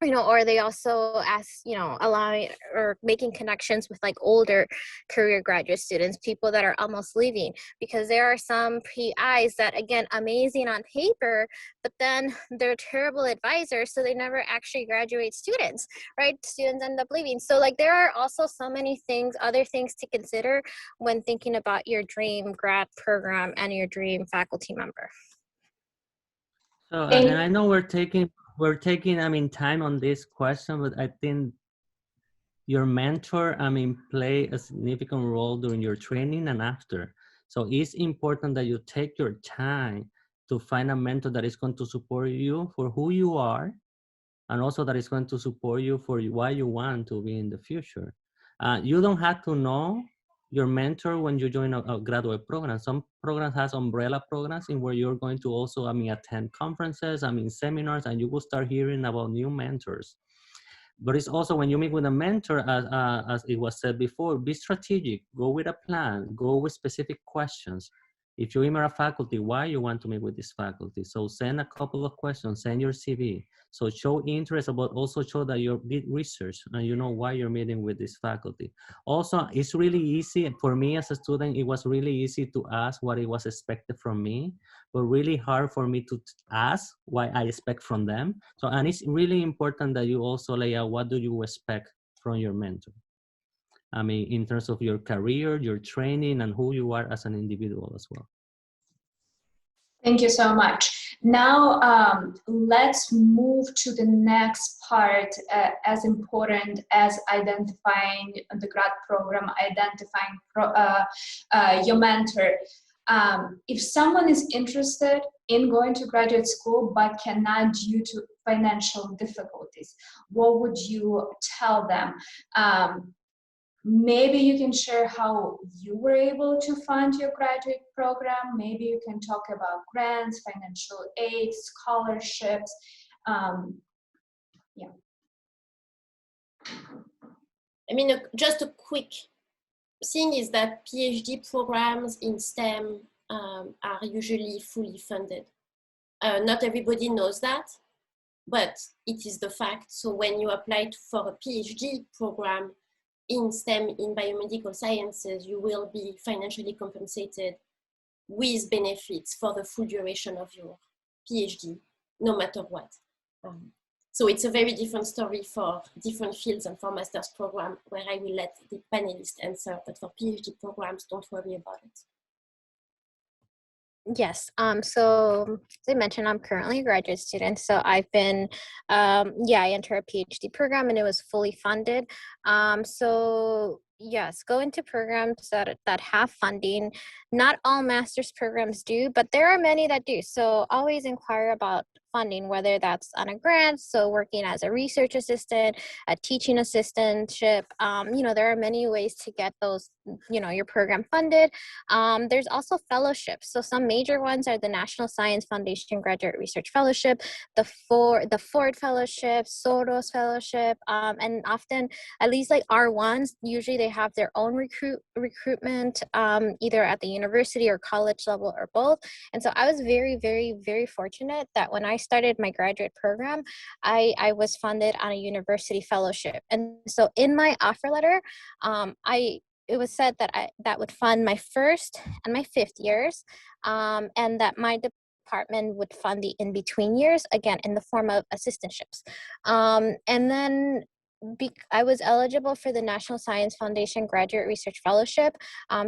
or they also ask, allowing or making connections with like older career graduate students, people that are almost leaving, because there are some PIs that, again, amazing on paper, but then they're terrible advisors, so they never actually graduate students, right? Students end up leaving. So like there are also so many things, other things to consider when thinking about your dream grad program and your dream faculty member. So, and I know we're taking, time on this question, but I think your mentor, play a significant role during your training and after. So it's important that you take your time to find a mentor that is going to support you for who you are, and also that is going to support you for why you want to be in the future. You don't have to know your mentor when you join a graduate program. Some programs has umbrella programs in where you're going to also, attend conferences, seminars, and you will start hearing about new mentors. But it's also when you meet with a mentor, as it was said before, be strategic, go with a plan, go with specific questions. If you email a faculty, why you want to meet with this faculty? So send a couple of questions, send your CV. So show interest, but also show that you did research and you know why you're meeting with this faculty. Also, it's really easy, for me as a student, it was really easy to ask what it was expected from me, but really hard for me to ask what I expect from them. So, and it's really important that you also lay out what do you expect from your mentor. In terms of your career, your training, and who you are as an individual as well. Thank you so much. Now, let's move to the next part, as important as identifying the grad program, identifying your mentor. If someone is interested in going to graduate school but cannot due to financial difficulties, what would you tell them? Maybe you can share how you were able to fund your graduate program. Maybe you can talk about grants, financial aid, scholarships. Yeah. I mean, just a quick thing is that PhD programs in STEM are usually fully funded. Not everybody knows that, but it is the fact. So when you apply for a PhD program in STEM, in biomedical sciences, you will be financially compensated with benefits for the full duration of your PhD, no matter what. So it's a very different story for different fields and for master's program, where I will let the panelists answer, but for PhD programs, don't worry about it. Yes. So as I mentioned, I'm currently a graduate student. So I've been, I entered a PhD program and it was fully funded. So yes, go into programs that have funding. Not all master's programs do, but there are many that do. So always inquire about funding, whether that's on a grant, so working as a research assistant, a teaching assistantship. There are many ways to get those, your program funded. There's also fellowships. So some major ones are the National Science Foundation Graduate Research Fellowship, the Ford Fellowship, Soros Fellowship, and often, at least like R1s, usually they have their own recruitment, either at the university or college level or both. And so I was very, very, very fortunate that when I started my graduate program, I was funded on a university fellowship. And so in my offer letter, it was said that that would fund my first and my fifth years, and that my department would fund the in-between years, again, in the form of assistantships. And then I was eligible for the National Science Foundation Graduate Research Fellowship.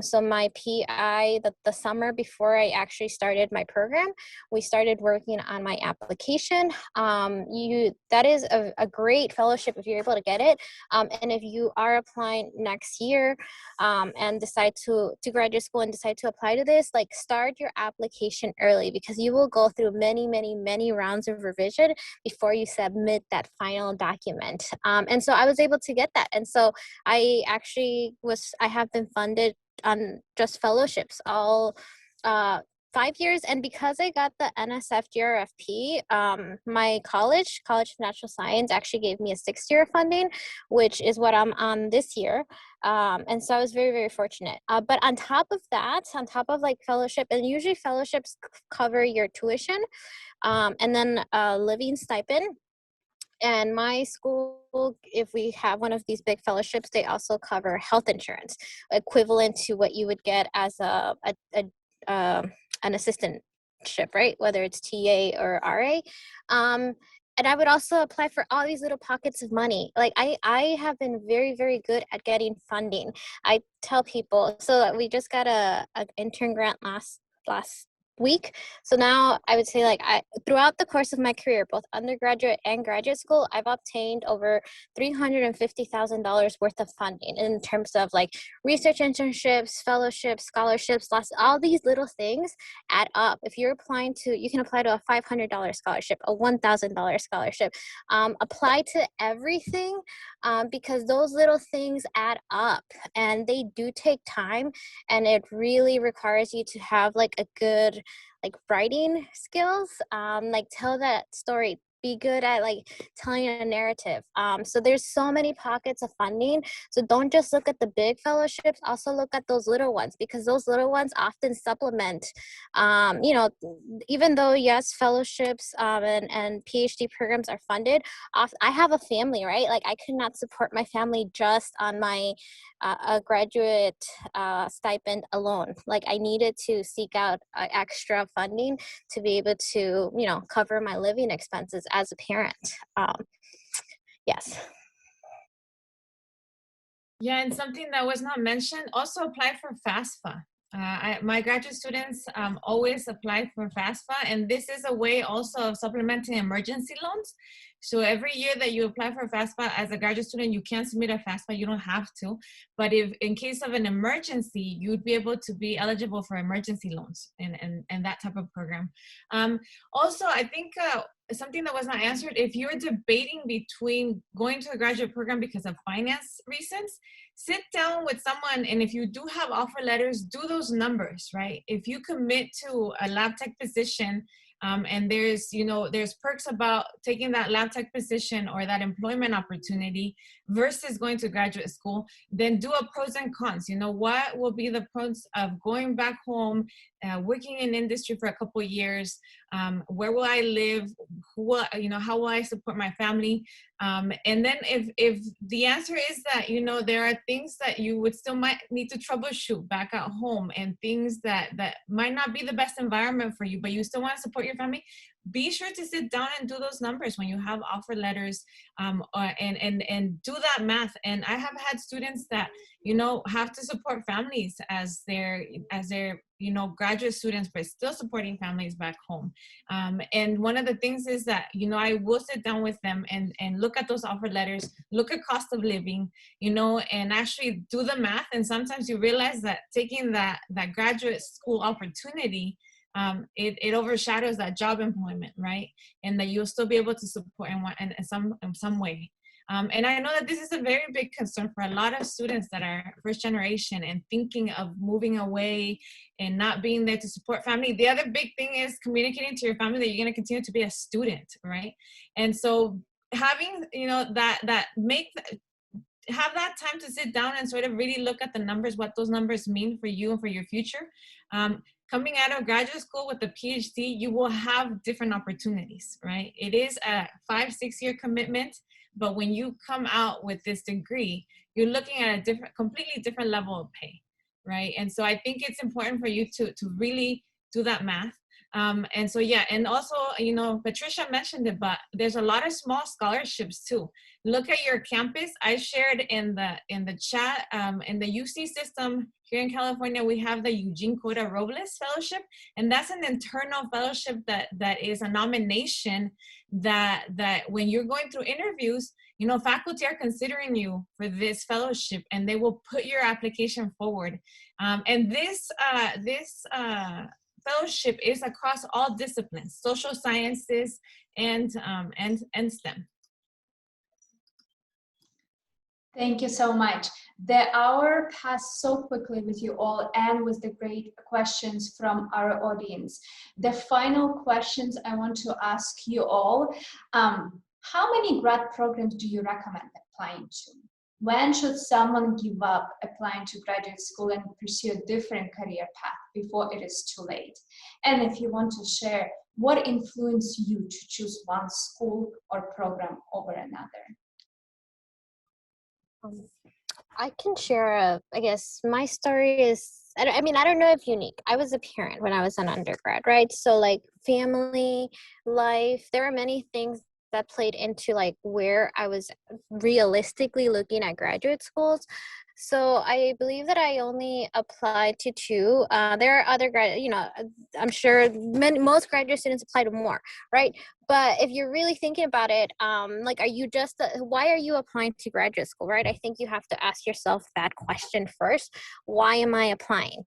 So my PI, the summer before I actually started my program, we started working on my application. That is a great fellowship if you're able to get it. And if you are applying next year and decide to graduate school and decide to apply to this, like start your application early, because you will go through many, many, many rounds of revision before you submit that final document. And so I was able to get that. And so I have been funded on just fellowships all 5 years. And because I got the NSF GRFP, my college of natural science actually gave me a 6-year funding, which is what I'm on this year. And so I was very, very fortunate. But on top of that, on top of like fellowship, and usually fellowships cover your tuition, and then a living stipend. And my school, if we have one of these big fellowships, they also cover health insurance, equivalent to what you would get as an assistantship, right? Whether it's TA or RA. And I would also apply for all these little pockets of money. Like I have been very, very good at getting funding. I tell people, so we just got an intern grant last week. So now I would say, like, throughout the course of my career, both undergraduate and graduate school, I've obtained over $350,000 worth of funding in terms of like research internships, fellowships, scholarships, all these little things add up. If you're applying you can apply to a $500 scholarship, a $1,000 scholarship, apply to everything, because those little things add up and they do take time, and it really requires you to have like a good like writing skills, like tell that story, be good at like telling a narrative. So there's so many pockets of funding. So don't just look at the big fellowships, also look at those little ones, because those little ones often supplement, even though yes, fellowships and PhD programs are funded, I have a family, right? Like I could not support my family just on my a graduate stipend alone. Like I needed to seek out extra funding to be able to, cover my living expenses as a parent. Yes. Yeah, and something that was not mentioned, also apply for FAFSA. My graduate students always apply for FAFSA, and this is a way also of supplementing emergency loans. So every year that you apply for FAFSA as a graduate student, you can submit a FAFSA, you don't have to. But if in case of an emergency, you'd be able to be eligible for emergency loans and that type of program. Also, I think something that was not answered, if you're debating between going to a graduate program because of finance reasons, sit down with someone, and if you do have offer letters, do those numbers, right? If you commit to a lab tech position, and there's, you know, there's perks about taking that lab tech position or that employment opportunity versus going to graduate school, then do a pros and cons. You know, what will be the pros of going back home, working in industry for a couple of years? Where will I live? Who will, you know, how will I support my family? And then if the answer is that, you know, there are things that you would still might need to troubleshoot back at home, and things that might not be the best environment for you, but you still want to support your family, be sure to sit down and do those numbers when you have offer letters, and do that math. And I have had students that, you know, have to support families as their you know, graduate students, but still supporting families back home. And one of the things is that, you know, I will sit down with them and look at those offer letters, look at cost of living, you know, and actually do the math. And sometimes you realize that taking that graduate school opportunity, it overshadows that job employment, right? And that you'll still be able to support in some way. And I know that this is a very big concern for a lot of students that are first generation and thinking of moving away and not being there to support family. The other big thing is communicating to your family that you're going to continue to be a student, right? And so having, you know, have that time to sit down and sort of really look at the numbers, what those numbers mean for you and for your future. Coming out of graduate school with a PhD, you will have different opportunities, right? It is a 5-6 year commitment, but when you come out with this degree, you're looking at a completely different level of pay, right? And so I think it's important for you to really do that math. And so, yeah, and also, you know, Patricia mentioned it, but there's a lot of small scholarships too. Look at your campus. I shared in the chat, in the UC system here in California, we have the Eugene Cota Robles Fellowship, and that's an internal fellowship that is a nomination that when you're going through interviews, you know, faculty are considering you for this fellowship, and they will put your application forward. And this fellowship is across all disciplines, social sciences and STEM. Thank you so much. The hour passed so quickly with you all and with the great questions from our audience. The final questions I want to ask you all, how many grad programs do you recommend applying to? When should someone give up applying to graduate school and pursue a different career path before it is too late? And if you want to share, what influenced you to choose one school or program over another? I can share, I guess my story is, I mean, I don't know if unique. I was a parent when I was an undergrad, right? So like family, life, there are many things that played into like where I was realistically looking at graduate schools. So I believe that I only applied to 2. There are other you know, I'm sure most graduate students apply to more, right? But if you're really thinking about it, like, are you just, why are you applying to graduate school, right? I think you have to ask yourself that question first. Why am I applying?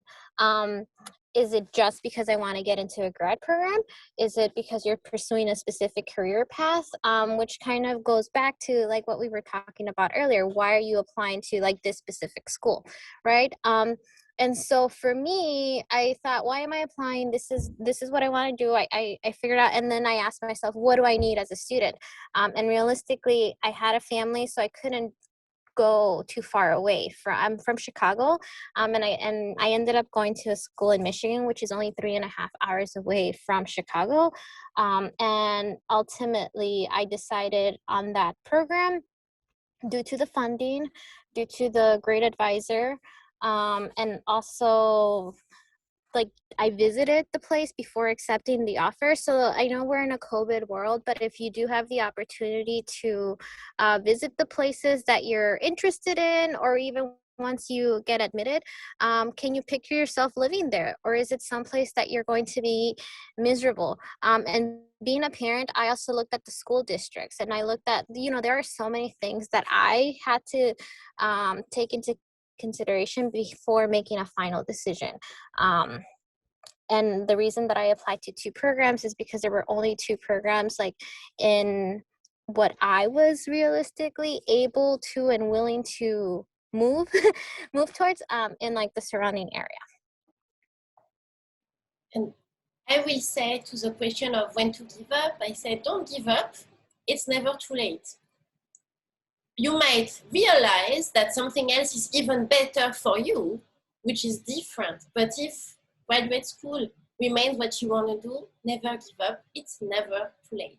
Is it just because I want to get into a grad program? Is it because you're pursuing a specific career path? Which kind of goes back to like what we were talking about earlier. Why are you applying to like this specific school, right? And so for me, I thought, why am I applying? This is what I want to do. I figured out, and then I asked myself, what do I need as a student? And realistically, I had a family, so I couldn't go too far away. I'm from Chicago, and I ended up going to a school in Michigan, which is only 3.5 hours away from Chicago. And ultimately, I decided on that program due to the funding, due to the great advisor, and also like I visited the place before accepting the offer. So I know we're in a COVID world, but if you do have the opportunity to visit the places that you're interested in, or even once you get admitted, can you picture yourself living there? Or is it someplace that you're going to be miserable? And being a parent, I also looked at the school districts, and I looked at, you know, there are so many things that I had to take into consideration before making a final decision. And the reason that I applied to 2 programs is because there were only 2 programs like in what I was realistically able to and willing to move move towards in like the surrounding area. And I will say to the question of when to give up, I say don't give up. It's never too late. You might realize that something else is even better for you, which is different. But if graduate school remains what you want to do, never give up. It's never too late.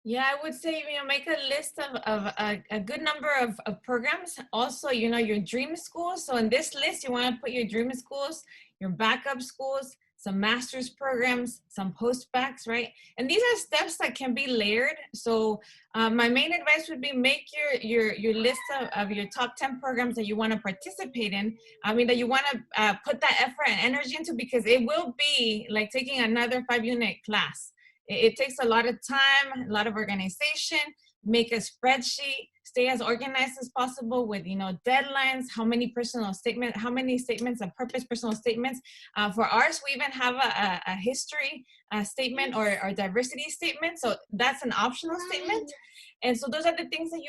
Yeah, I would say, make a list of a good number of programs. Also, your dream schools. So in this list, you want to put your dream schools, your backup schools, some master's programs, some post-bacs, right? And these are steps that can be layered. So my main advice would be make your list of your top 10 programs that you want to participate in. That you want to put that effort and energy into, because it will be like taking another 5-unit class. It takes a lot of time, a lot of organization. Make a spreadsheet, stay as organized as possible with, deadlines, how many statements of purpose personal statements. For ours, we even have a history statement or diversity statement. So that's an optional statement. And so those are the things that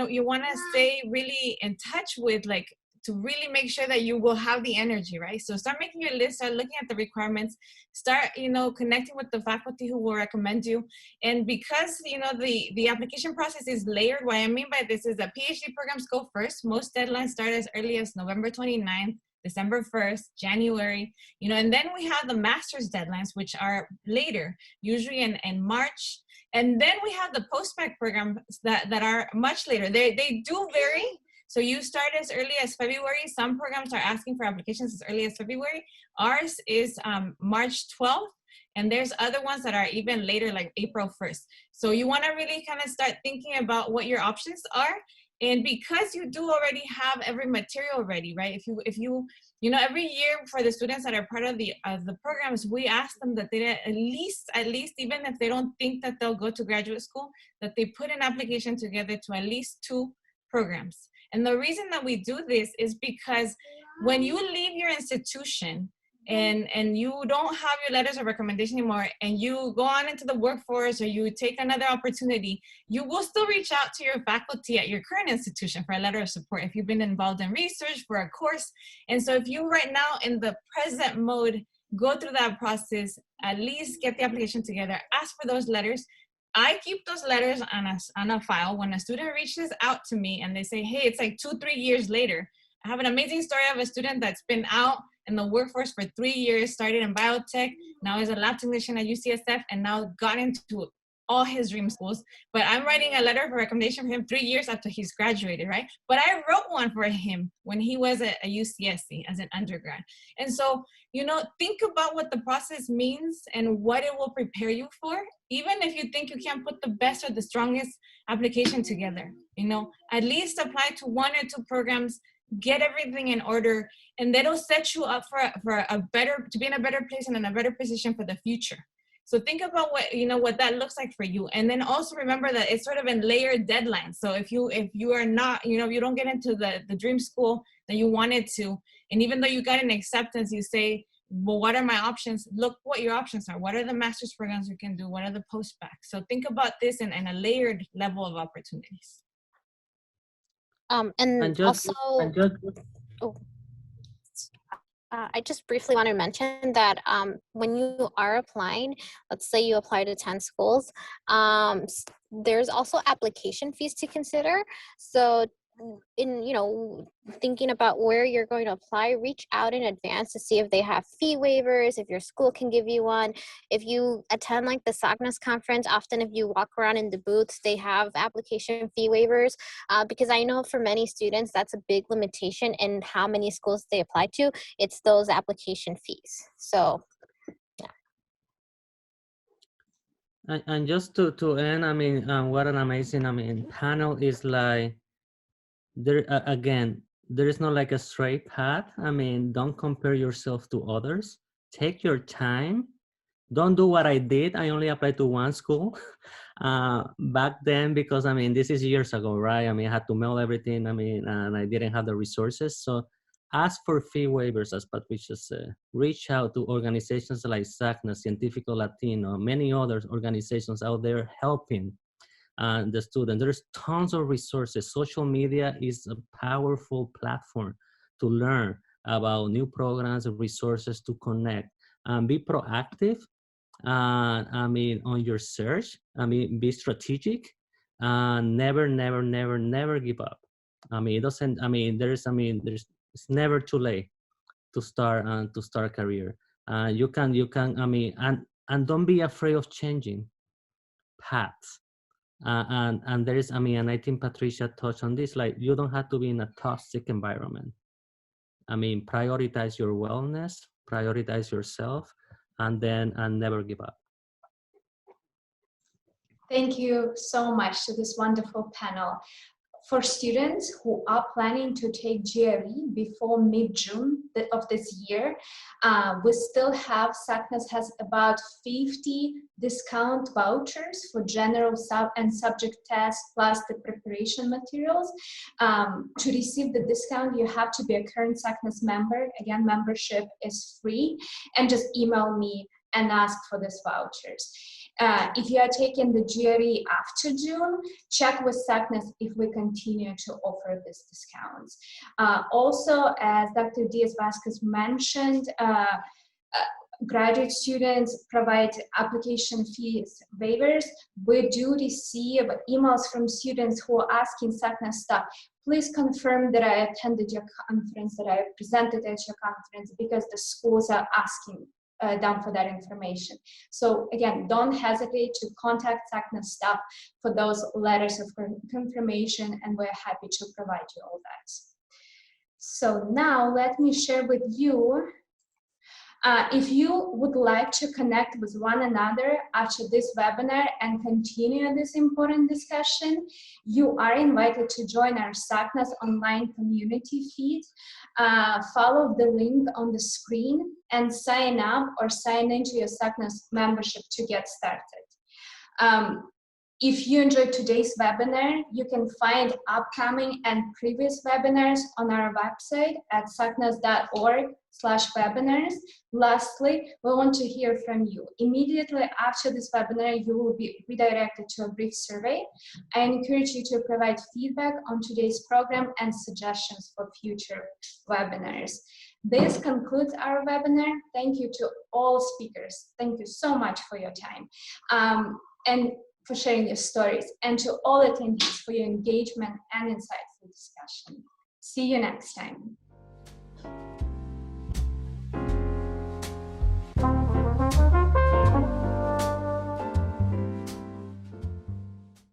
you wanna stay really in touch with, like, to really make sure that you will have the energy, right? So start making your list, start looking at the requirements, start, connecting with the faculty who will recommend you. And because, the application process is layered, what I mean by this is that PhD programs go first. Most deadlines start as early as November 29th, December 1st, January, and then we have the master's deadlines, which are later, usually in March. And then we have the post-bac programs that are much later. They do vary. So you start as early as February. Some programs are asking for applications as early as February. Ours is March 12th, and there's other ones that are even later, like April 1st. So you want to really kind of start thinking about what your options are. And because you do already have every material ready, right? If you every year for the students that are part of the programs, we ask them that they at least, even if they don't think that they'll go to graduate school, that they put an application together to at least 2 programs. And the reason that we do this is because when you leave your institution and you don't have your letters of recommendation anymore, and you go on into the workforce or you take another opportunity, you will still reach out to your faculty at your current institution for a letter of support if you've been involved in research for a course. And so if you right now in the present mode go through that process, at least get the application together, ask for those letters. I keep those letters on a file. When a student reaches out to me and they say, hey, it's like 2-3 years later. I have an amazing story of a student that's been out in the workforce for 3 years, started in biotech, now is a lab technician at UCSF, and now got into all his dream schools. But I'm writing a letter of recommendation for him 3 years after he's graduated, right? But I wrote one for him when he was at a UCSC as an undergrad. And so, think about what the process means and what it will prepare you for, even if you think you can't put the best or the strongest application together. At least apply to 1 or 2 programs, get everything in order, and that'll set you up to be in a better place and in a better position for the future. So think about what that looks like for you. And then also remember that it's sort of in layered deadlines. So if you are not, if you don't get into the dream school that you wanted to, and even though you got an acceptance, you say, well, what are my options? Look what your options are. What are the master's programs you can do? What are the post-bacs? So think about this in a layered level of opportunities. I just briefly want to mention that when you are applying, let's say you apply to 10 schools, there's also application fees to consider. So in thinking about where you're going to apply, reach out in advance to see if they have fee waivers, if your school can give you one. If you attend like the SACNAS conference, often if you walk around in the booths, they have application fee waivers, because I know for many students that's a big limitation in how many schools they apply to. It's those application fees. So yeah. And just to end, what an amazing panel is like. There again, there is not like a straight path. Don't compare yourself to others. Take your time, don't do what I did. I only applied to one school back then because, I mean, this is years ago, right? I mean, I had to mail everything, I mean, and I didn't have the resources. So ask for fee waivers, as Patricia said. Reach out to organizations like SACNAS, Científico Latino, many other organizations out there helping the student. There's tons of resources. Social media is a powerful platform to learn about new programs and resources to connect. Be proactive. I mean, on your search. I mean, be strategic. Never, never, never, never give up. I mean, it doesn't. I mean, it's never too late to start a career. You can. I mean, and don't be afraid of changing paths. And there is, I mean, and I think Patricia touched on this, like, you don't have to be in a toxic environment. I mean, prioritize your wellness, prioritize yourself, and never give up. Thank you so much to this wonderful panel. For students who are planning to take GRE before mid-June of this year, we still have, SACNAS has about 50 discount vouchers for general and subject tests plus the preparation materials. To receive the discount, you have to be a current SACNAS member. Again, membership is free, and just email me and ask for these vouchers. If you are taking the GRE after June, check with SACNAS if we continue to offer these discounts. Also, as Dr. Diaz Vazques mentioned, graduate students provide application fees waivers. We do receive emails from students who are asking SACNAS staff, please confirm that I attended your conference, that I presented at your conference, because the schools are asking them for that information. So again, don't hesitate to contact SACNAS staff for those letters of confirmation, and we're happy to provide you all that. So now let me share with you, if you would like to connect with one another after this webinar and continue this important discussion, you are invited to join our SACNAS online community feed. Follow the link on the screen and sign up or sign into your SACNAS membership to get started. If you enjoyed today's webinar, you can find upcoming and previous webinars on our website at sacnas.org/webinars. Lastly, we want to hear from you. Immediately after this webinar, you will be redirected to a brief survey. I encourage you to provide feedback on today's program and suggestions for future webinars. This concludes our webinar. Thank you to all speakers. Thank you so much for your time. And for sharing your stories, and to all attendees for your engagement and insightful discussion. See you next time.